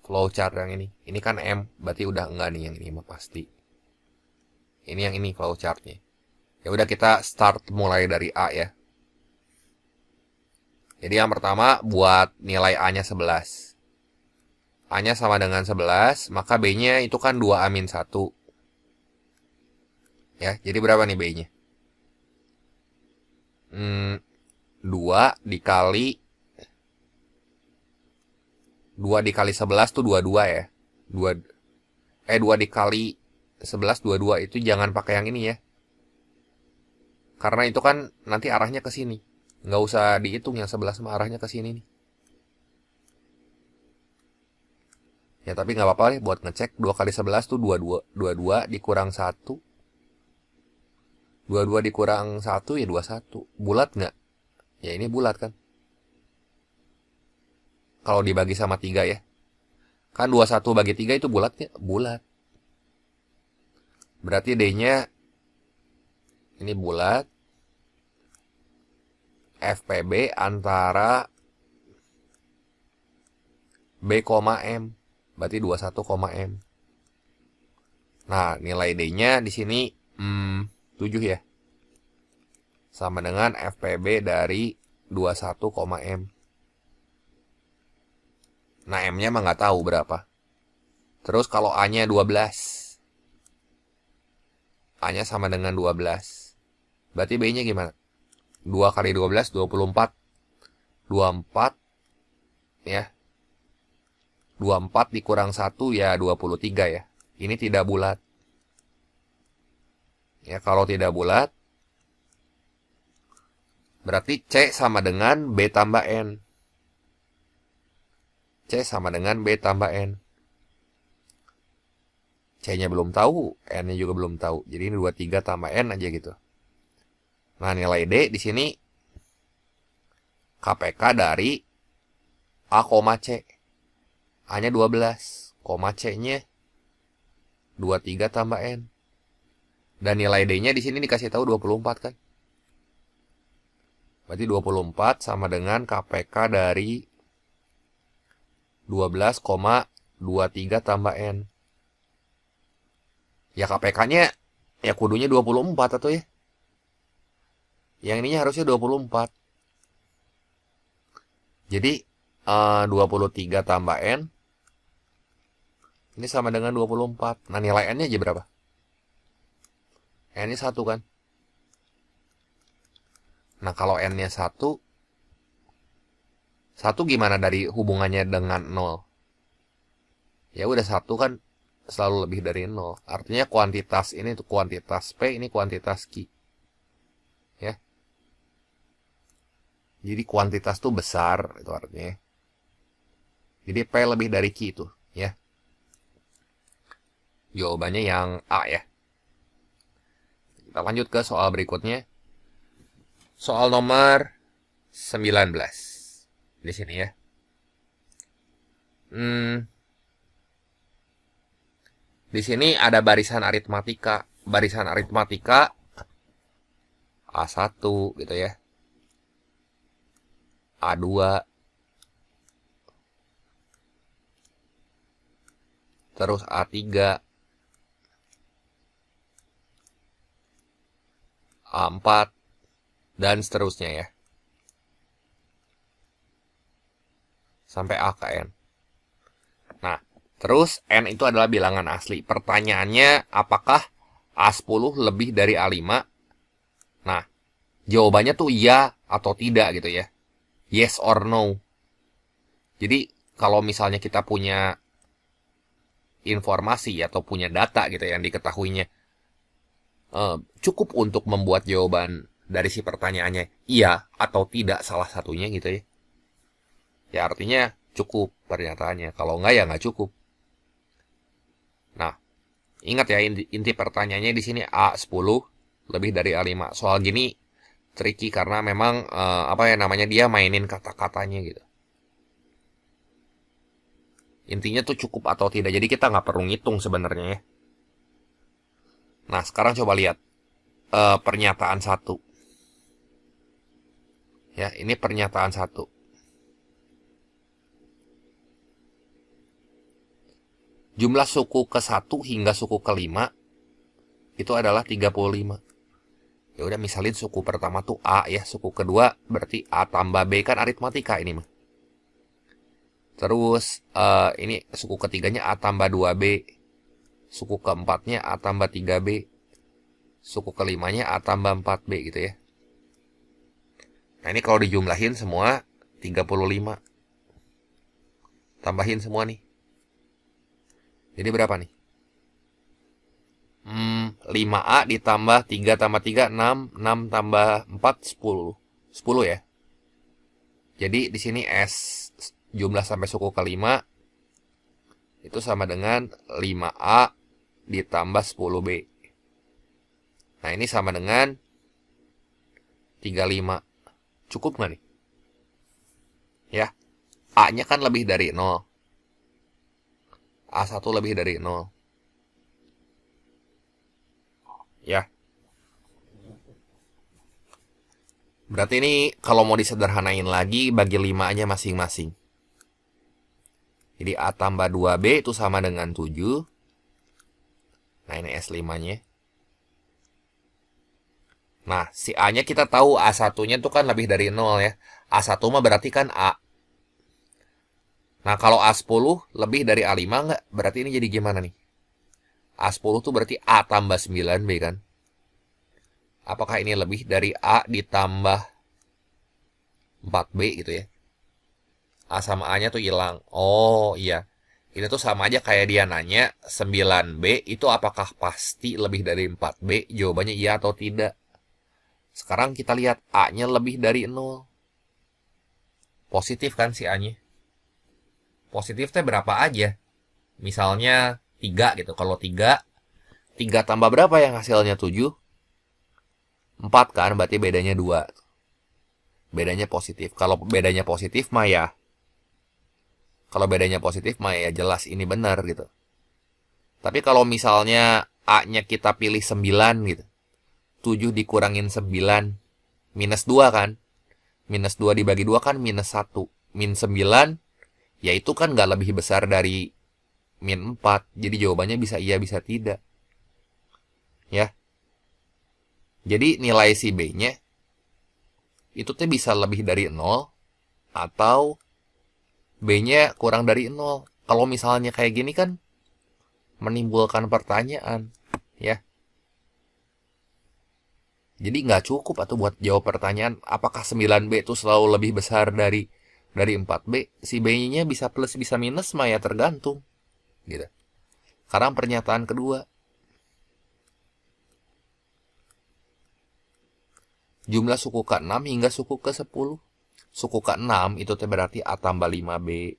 Flowchart yang ini. Ini kan M. Berarti udah enggak nih yang ini mah pasti. Ini yang ini flowchartnya. Ya udah kita start mulai dari A ya. Jadi yang pertama buat nilai A-nya 11. A-nya sama dengan 11, maka B-nya itu kan 2A-1. Ya, jadi berapa nih B-nya? 2 dikali 11 tuh 22 ya. 2 dikali 11 22 itu jangan pakai yang ini ya. Karena itu kan nanti arahnya ke sini. Nggak usah dihitung yang 11 mah arahnya ke sini nih. Ya tapi nggak apa-apa deh buat ngecek. 2 kali 11 tuh 22. 22 dikurang 1. 22 dikurang 1 ya 21. Bulat nggak? Ya ini bulat kan. Kalau dibagi sama 3 ya. Kan 21 bagi 3 itu bulat nggak? Bulat. Berarti D-nya ini bulat. FPB antara B, M. Berarti 21, M. Nah, nilai D-nya di sini 7 ya. Sama dengan FPB dari 21, M. Nah, M-nya mah nggak tahu berapa. Terus kalau A-nya 12. A-nya sama dengan 12. Berarti B-nya gimana? 2 kali 12, 24. 24 ya. 24 dikurang 1 ya 23 ya. Ini tidak bulat. Ya, kalau tidak bulat berarti C sama dengan B tambah N. C sama dengan B tambah N. C-nya belum tahu, N-nya juga belum tahu. Jadi ini 23 tambah N aja gitu. Nah, nilai D di sini KPK dari A, C. A-nya 12, C-nya 23 tambah N. Dan nilai D-nya di sini dikasih tahu 24 kan. Berarti 24 sama dengan KPK dari 12,23 tambah N. Ya KPK-nya ya kudunya 24 atau ya. Yang ininya harusnya 24. Jadi 23 tambah N ini sama dengan 24. Nah, nilai N-nya aja berapa? N-nya 1 kan. Nah, kalau N-nya 1 gimana dari hubungannya dengan 0? Ya udah 1 kan selalu lebih dari 0. Artinya kuantitas ini itu kuantitas P, ini kuantitas Q. Ya. Jadi kuantitas itu besar itu artinya. Jadi P lebih dari Q itu, ya. Jawabannya yang A ya. Kita lanjut ke soal berikutnya. Soal nomor 19. Di sini ya. Di sini ada barisan aritmatika. Barisan aritmatika A1 gitu ya. A2. Terus A3. A4 dan seterusnya ya. Sampai A ke N. Nah, terus N itu adalah bilangan asli. Pertanyaannya apakah A10 lebih dari A5? Nah, jawabannya tuh iya atau tidak gitu ya. Yes or no. Jadi, kalau misalnya kita punya informasi atau punya data gitu yang diketahuinya cukup untuk membuat jawaban dari si pertanyaannya iya atau tidak salah satunya gitu ya. Ya artinya cukup pernyataannya. Kalau enggak ya nggak cukup. Nah, ingat ya inti pertanyaannya di sini A10 lebih dari A5. Soal gini tricky karena memang apa ya namanya dia mainin kata-katanya gitu. Intinya tuh cukup atau tidak. Jadi kita nggak perlu ngitung sebenarnya ya. Nah, sekarang coba lihat pernyataan satu. Ya, ini pernyataan satu. Jumlah suku ke-1 hingga suku ke-5 itu adalah 35. Ya udah misalin suku pertama tuh A ya, suku kedua berarti A tambah B, kan aritmatika ini mah. Terus ini suku ketiganya A tambah 2B. Suku keempatnya A tambah 3B. Suku kelimanya A tambah 4B gitu ya. Nah ini kalau dijumlahin semua 35. Tambahin semua nih. Jadi berapa nih? 5A ditambah 3 tambah 3, 6. 6 tambah 4, 10. 10 ya. Jadi di sini S jumlah sampai suku kelima itu sama dengan 5A ditambah 10B. Nah ini sama dengan 35. Cukup nggak nih? Ya, A-nya kan lebih dari 0. A1 lebih dari 0. Ya. Berarti ini kalau mau disederhanain lagi bagi 5 aja masing-masing. Jadi A tambah 2B itu sama dengan 7. Nah ini S5-nya. Nah si A-nya kita tahu A1-nya tuh kan lebih dari 0 ya. A1 mah berarti kan A. Nah kalau A10 lebih dari A5 nggak? Berarti ini jadi gimana nih? A10 tuh berarti A tambah 9B kan? Apakah ini lebih dari A ditambah 4B gitu ya? A sama A-nya tuh hilang. Oh iya. Ini tuh sama aja kayak dia nanya 9B itu apakah pasti lebih dari 4B? Jawabannya iya atau tidak. Sekarang kita lihat A-nya lebih dari 0. Positif kan si A-nya? Positifnya berapa aja? Misalnya 3 gitu. Kalau 3 tambah berapa yang hasilnya 7? 4 kan, berarti bedanya 2. Bedanya positif. Kalau bedanya positif mah ya. Kalau bedanya positif mah ya jelas ini benar gitu. Tapi kalau misalnya A-nya kita pilih 9 gitu. 7 dikurangin 9. Minus 2 kan. Minus 2 dibagi 2 kan minus 1. Min 9. Ya itu kan nggak lebih besar dari min 4. Jadi jawabannya bisa iya bisa tidak. Ya. Jadi nilai si B-nya itu tuh bisa lebih dari 0 atau B-nya kurang dari 0. Kalau misalnya kayak gini kan menimbulkan pertanyaan, ya. Jadi nggak cukup atau buat jawab pertanyaan apakah 9B itu selalu lebih besar dari 4B. Si B-nya bisa plus bisa minus mah ya tergantung. Gitu. Sekarang pernyataan kedua. Jumlah suku ke-6 hingga suku ke-10. Suku ke-6 itu berarti A tambah 5B.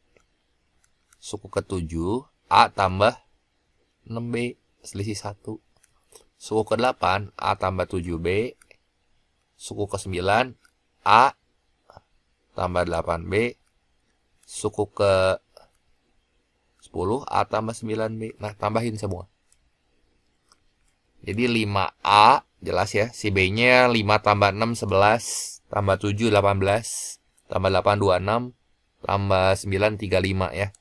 Suku ke-7 A tambah 6B. Selisih 1. Suku ke-8 A tambah 7B. Suku ke-9 A tambah 8B. Suku ke-10 A tambah 9B. Nah tambahin semua. Jadi 5A jelas ya, si B-nya 5 tambah 6, 11, tambah 7, 18, tambah 8, 26, tambah 9, 35 ya.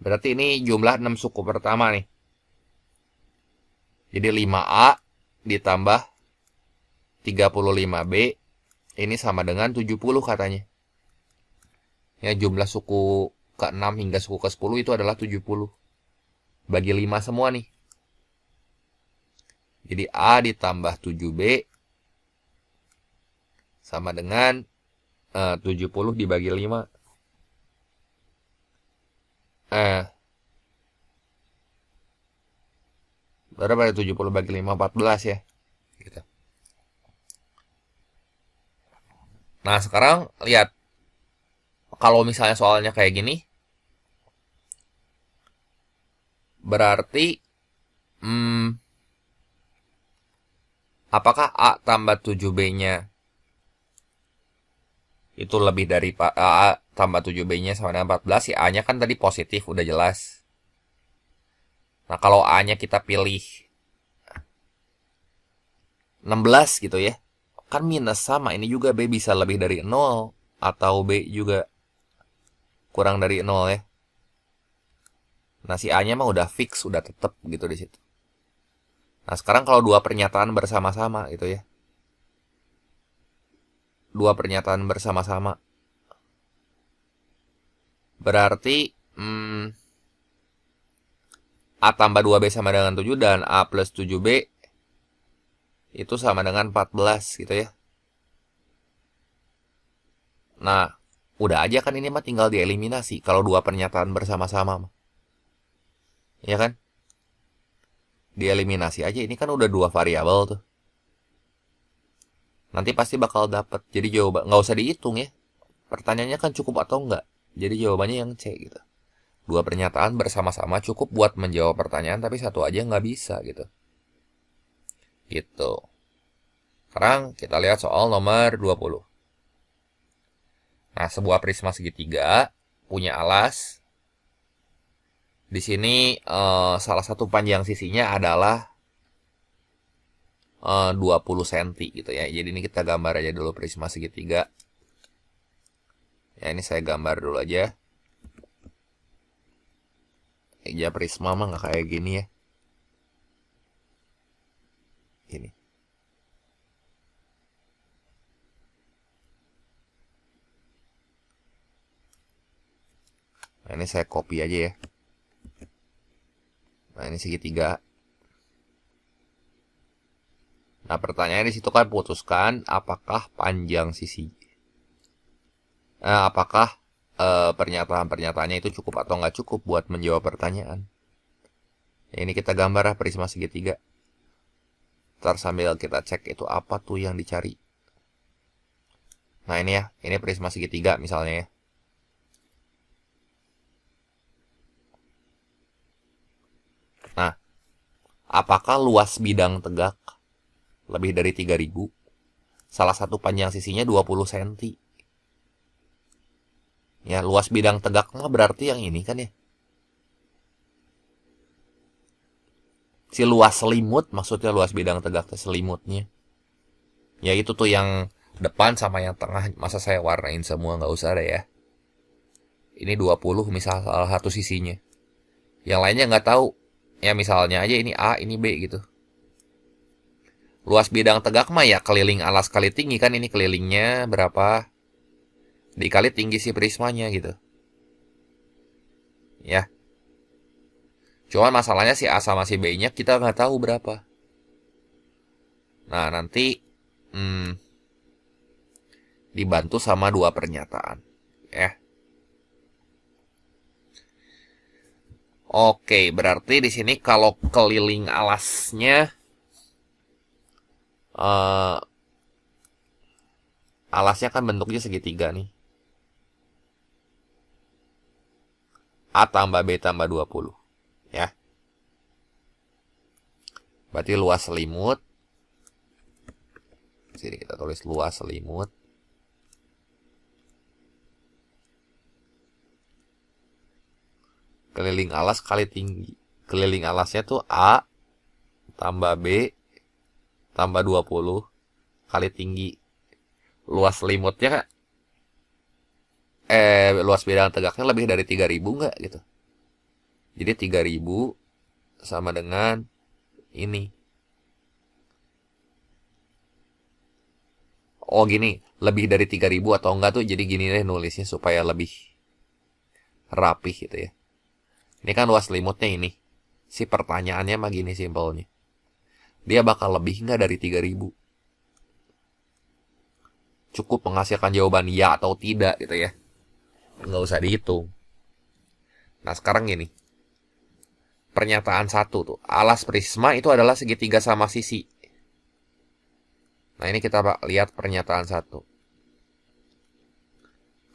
Berarti ini jumlah 6 suku pertama nih. Jadi 5A ditambah 35B, ini sama dengan 70 katanya. Ya, jumlah suku ke-6 hingga suku ke-10 itu adalah 70. Bagi 5 semua nih. Jadi A ditambah 7B sama dengan 70 dibagi 5. Berapa ya? 70 bagi 5, 14 ya. Gitu. Nah, sekarang lihat. Kalau misalnya soalnya kayak gini, berarti apakah A tambah 7B-nya itu lebih dari A tambah 7B-nya sama dengan 14? Si A-nya kan tadi positif, udah jelas. Nah, kalau A-nya kita pilih 16 gitu ya, kan minus sama. Ini juga B bisa lebih dari 0, atau B juga kurang dari 0 ya. Nah, si A-nya mah udah fix, udah tetep gitu di situ. Nah, sekarang kalau dua pernyataan bersama-sama gitu ya. Dua pernyataan bersama-sama. Berarti A tambah 2B sama dengan 7 dan A plus 7B itu sama dengan 14 gitu ya. Nah, udah aja kan ini mah tinggal dieliminasi kalau dua pernyataan bersama-sama. Ya kan? Dieliminasi aja, ini kan udah dua variabel tuh. Nanti pasti bakal dapet. Jadi jawaban nggak usah dihitung ya. Pertanyaannya kan cukup atau enggak. Jadi jawabannya yang C gitu. Dua pernyataan bersama-sama cukup buat menjawab pertanyaan, tapi satu aja nggak bisa gitu. Gitu. Sekarang kita lihat soal nomor 20. Nah, sebuah prisma segitiga punya alas. Di sini salah satu panjang sisinya adalah 20 cm gitu ya. Jadi ini kita gambar aja dulu prisma segitiga. Ya, ini saya gambar dulu aja. Ya, prisma mah nggak kayak gini ya. Gini. Nah, ini saya copy aja ya. Nah, ini segitiga. Nah, pertanyaannya di situ kan putuskan apakah panjang sisi. Apakah pernyataan-pernyataannya itu cukup atau nggak cukup buat menjawab pertanyaan. Ya, ini kita gambar prisma segitiga. Ntar sambil kita cek itu apa tuh yang dicari. Nah, ini ya, ini prisma segitiga misalnya ya. Nah, apakah luas bidang tegak lebih dari 3000? Salah satu panjang sisinya 20 cm. Ya, luas bidang tegak mah berarti yang ini kan ya. Si luas selimut, maksudnya luas bidang tegak selimutnya. Ya, itu tuh yang depan sama yang tengah. Masa saya warnain semua, nggak usah deh ya. Ini 20 misal salah satu sisinya. Yang lainnya nggak tahu. Ya, misalnya aja ini A, ini B gitu. Luas bidang tegak mah ya keliling alas kali tinggi kan, ini kelilingnya berapa dikali tinggi si prismanya gitu. Ya. Cuman masalahnya si A sama si B-nya kita nggak tahu berapa. Nah, nanti dibantu sama dua pernyataan. Ya. Oke, berarti di sini kalau keliling alasnya alasnya kan bentuknya segitiga nih. A tambah B tambah 20. Ya. Berarti luas selimut. Sini kita tulis luas selimut. Keliling alas kali tinggi. Keliling alasnya tuh A tambah B tambah 20 kali tinggi. Luas selimutnya luas bidang tegaknya lebih dari 3000 nggak gitu. Jadi 3000 sama dengan ini. Oh gini, lebih dari 3000 atau enggak tuh jadi gini deh nulisnya supaya lebih rapih gitu ya. Ini kan luas selimutnya ini. Si pertanyaannya mah gini simpelnya. Dia bakal lebih enggak dari 3000? Cukup menghasilkan jawaban ya atau tidak gitu ya. Nggak usah dihitung. Nah, sekarang gini. pernyataan 1 tuh. Alas prisma itu adalah segitiga sama sisi. Nah, ini kita lihat pernyataan 1.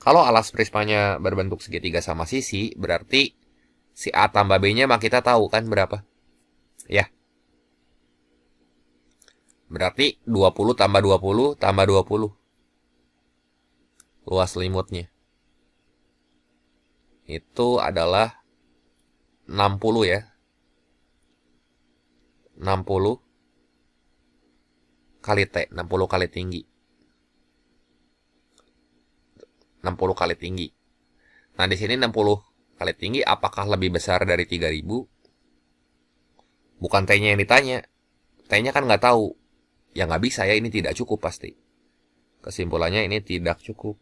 Kalau alas prismanya berbentuk segitiga sama sisi, berarti si A tambah B-nya mah kita tahu kan berapa? Ya. Berarti 20 tambah 20 tambah 20. Luas selimutnya. Itu adalah 60 ya. 60 kali T, 60 kali tinggi. 60 kali tinggi. Nah, di sini 60 kali tinggi apakah lebih besar dari 3000? Bukan T-nya yang ditanya. T-nya kan nggak tahu. Ya nggak bisa ya, ini tidak cukup pasti. Kesimpulannya ini tidak cukup.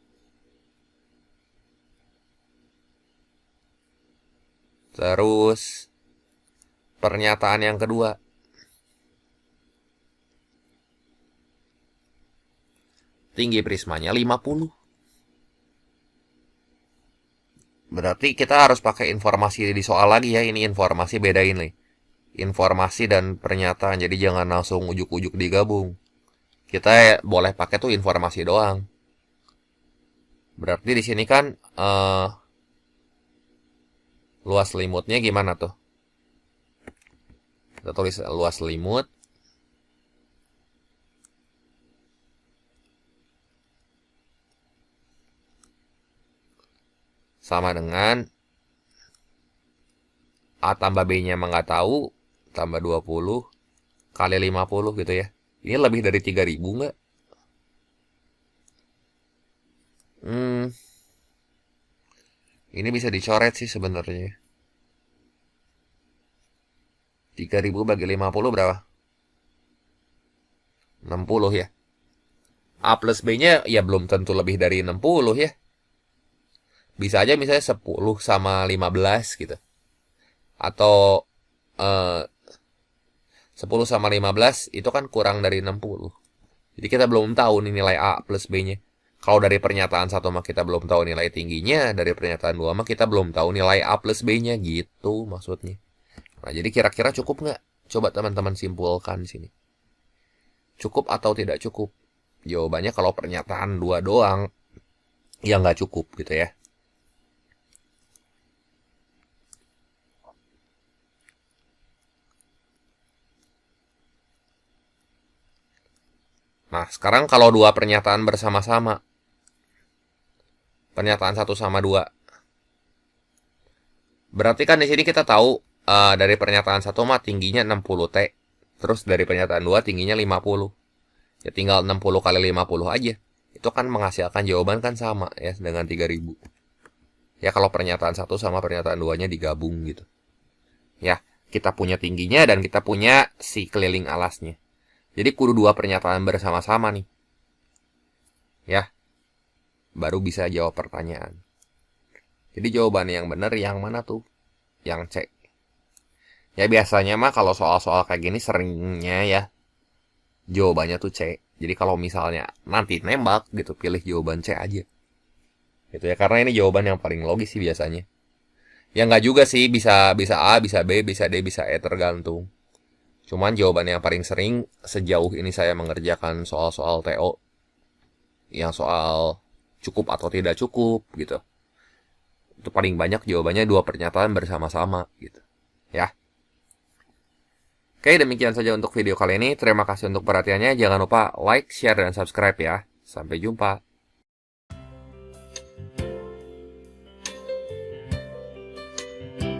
Terus, pernyataan yang kedua. Tinggi prismanya 50. Berarti kita harus pakai informasi di soal lagi ya. Ini informasi bedain nih. Informasi dan pernyataan. Jadi jangan langsung ujuk-ujuk digabung. Kita boleh pakai tuh informasi doang. Berarti di sini kan luas selimutnya gimana tuh? Kita tulis luas selimut. Sama dengan A tambah B-nya emang nggak tahu, tambah 20 kali 50 gitu ya. Ini lebih dari 3000 nggak? Ini bisa dicoret sih sebenarnya. 3000 bagi 50 berapa? 60 ya. A plus B-nya ya belum tentu lebih dari 60 ya. Bisa aja misalnya 10 sama 15 gitu. Atau 10 sama 15 itu kan kurang dari 60. Jadi kita belum tahu nih nilai A plus B-nya. Kalau dari pernyataan 1 mah kita belum tahu nilai tingginya, dari pernyataan 2 mah kita belum tahu nilai A plus B-nya gitu maksudnya. Nah, jadi kira-kira cukup nggak? Coba teman-teman simpulkan di sini. Cukup atau tidak cukup? Jawabannya kalau pernyataan 2 doang, ya nggak cukup gitu ya. Nah, sekarang kalau 2 pernyataan bersama-sama, pernyataan 1 sama 2, berarti kan di sini kita tahu dari pernyataan 1 mah tingginya 60 T. Terus dari pernyataan 2 tingginya 50. Ya tinggal 60 kali 50 aja. Itu kan menghasilkan jawaban kan sama ya dengan 3000. Ya kalau pernyataan 1 sama pernyataan 2-nya digabung gitu. Ya, kita punya tingginya dan kita punya si keliling alasnya. Jadi kudu 2 pernyataan bersama-sama nih. Ya. Baru bisa jawab pertanyaan. Jadi jawaban yang benar yang mana tuh? Yang C. Ya biasanya mah kalau soal-soal kayak gini seringnya ya jawabannya tuh C. Jadi kalau misalnya nanti nembak gitu, pilih jawaban C aja. Gitu ya, karena ini jawaban yang paling logis sih biasanya. Ya nggak juga sih, bisa A, bisa B, bisa D, bisa E, tergantung. Cuman jawaban yang paling sering sejauh ini saya mengerjakan soal-soal TO, yang soal cukup atau tidak cukup gitu, itu paling banyak jawabannya 2 pernyataan bersama-sama gitu ya. Oke, demikian saja untuk video kali ini. Terima kasih untuk perhatiannya. Jangan lupa like, share, dan subscribe ya. Sampai jumpa.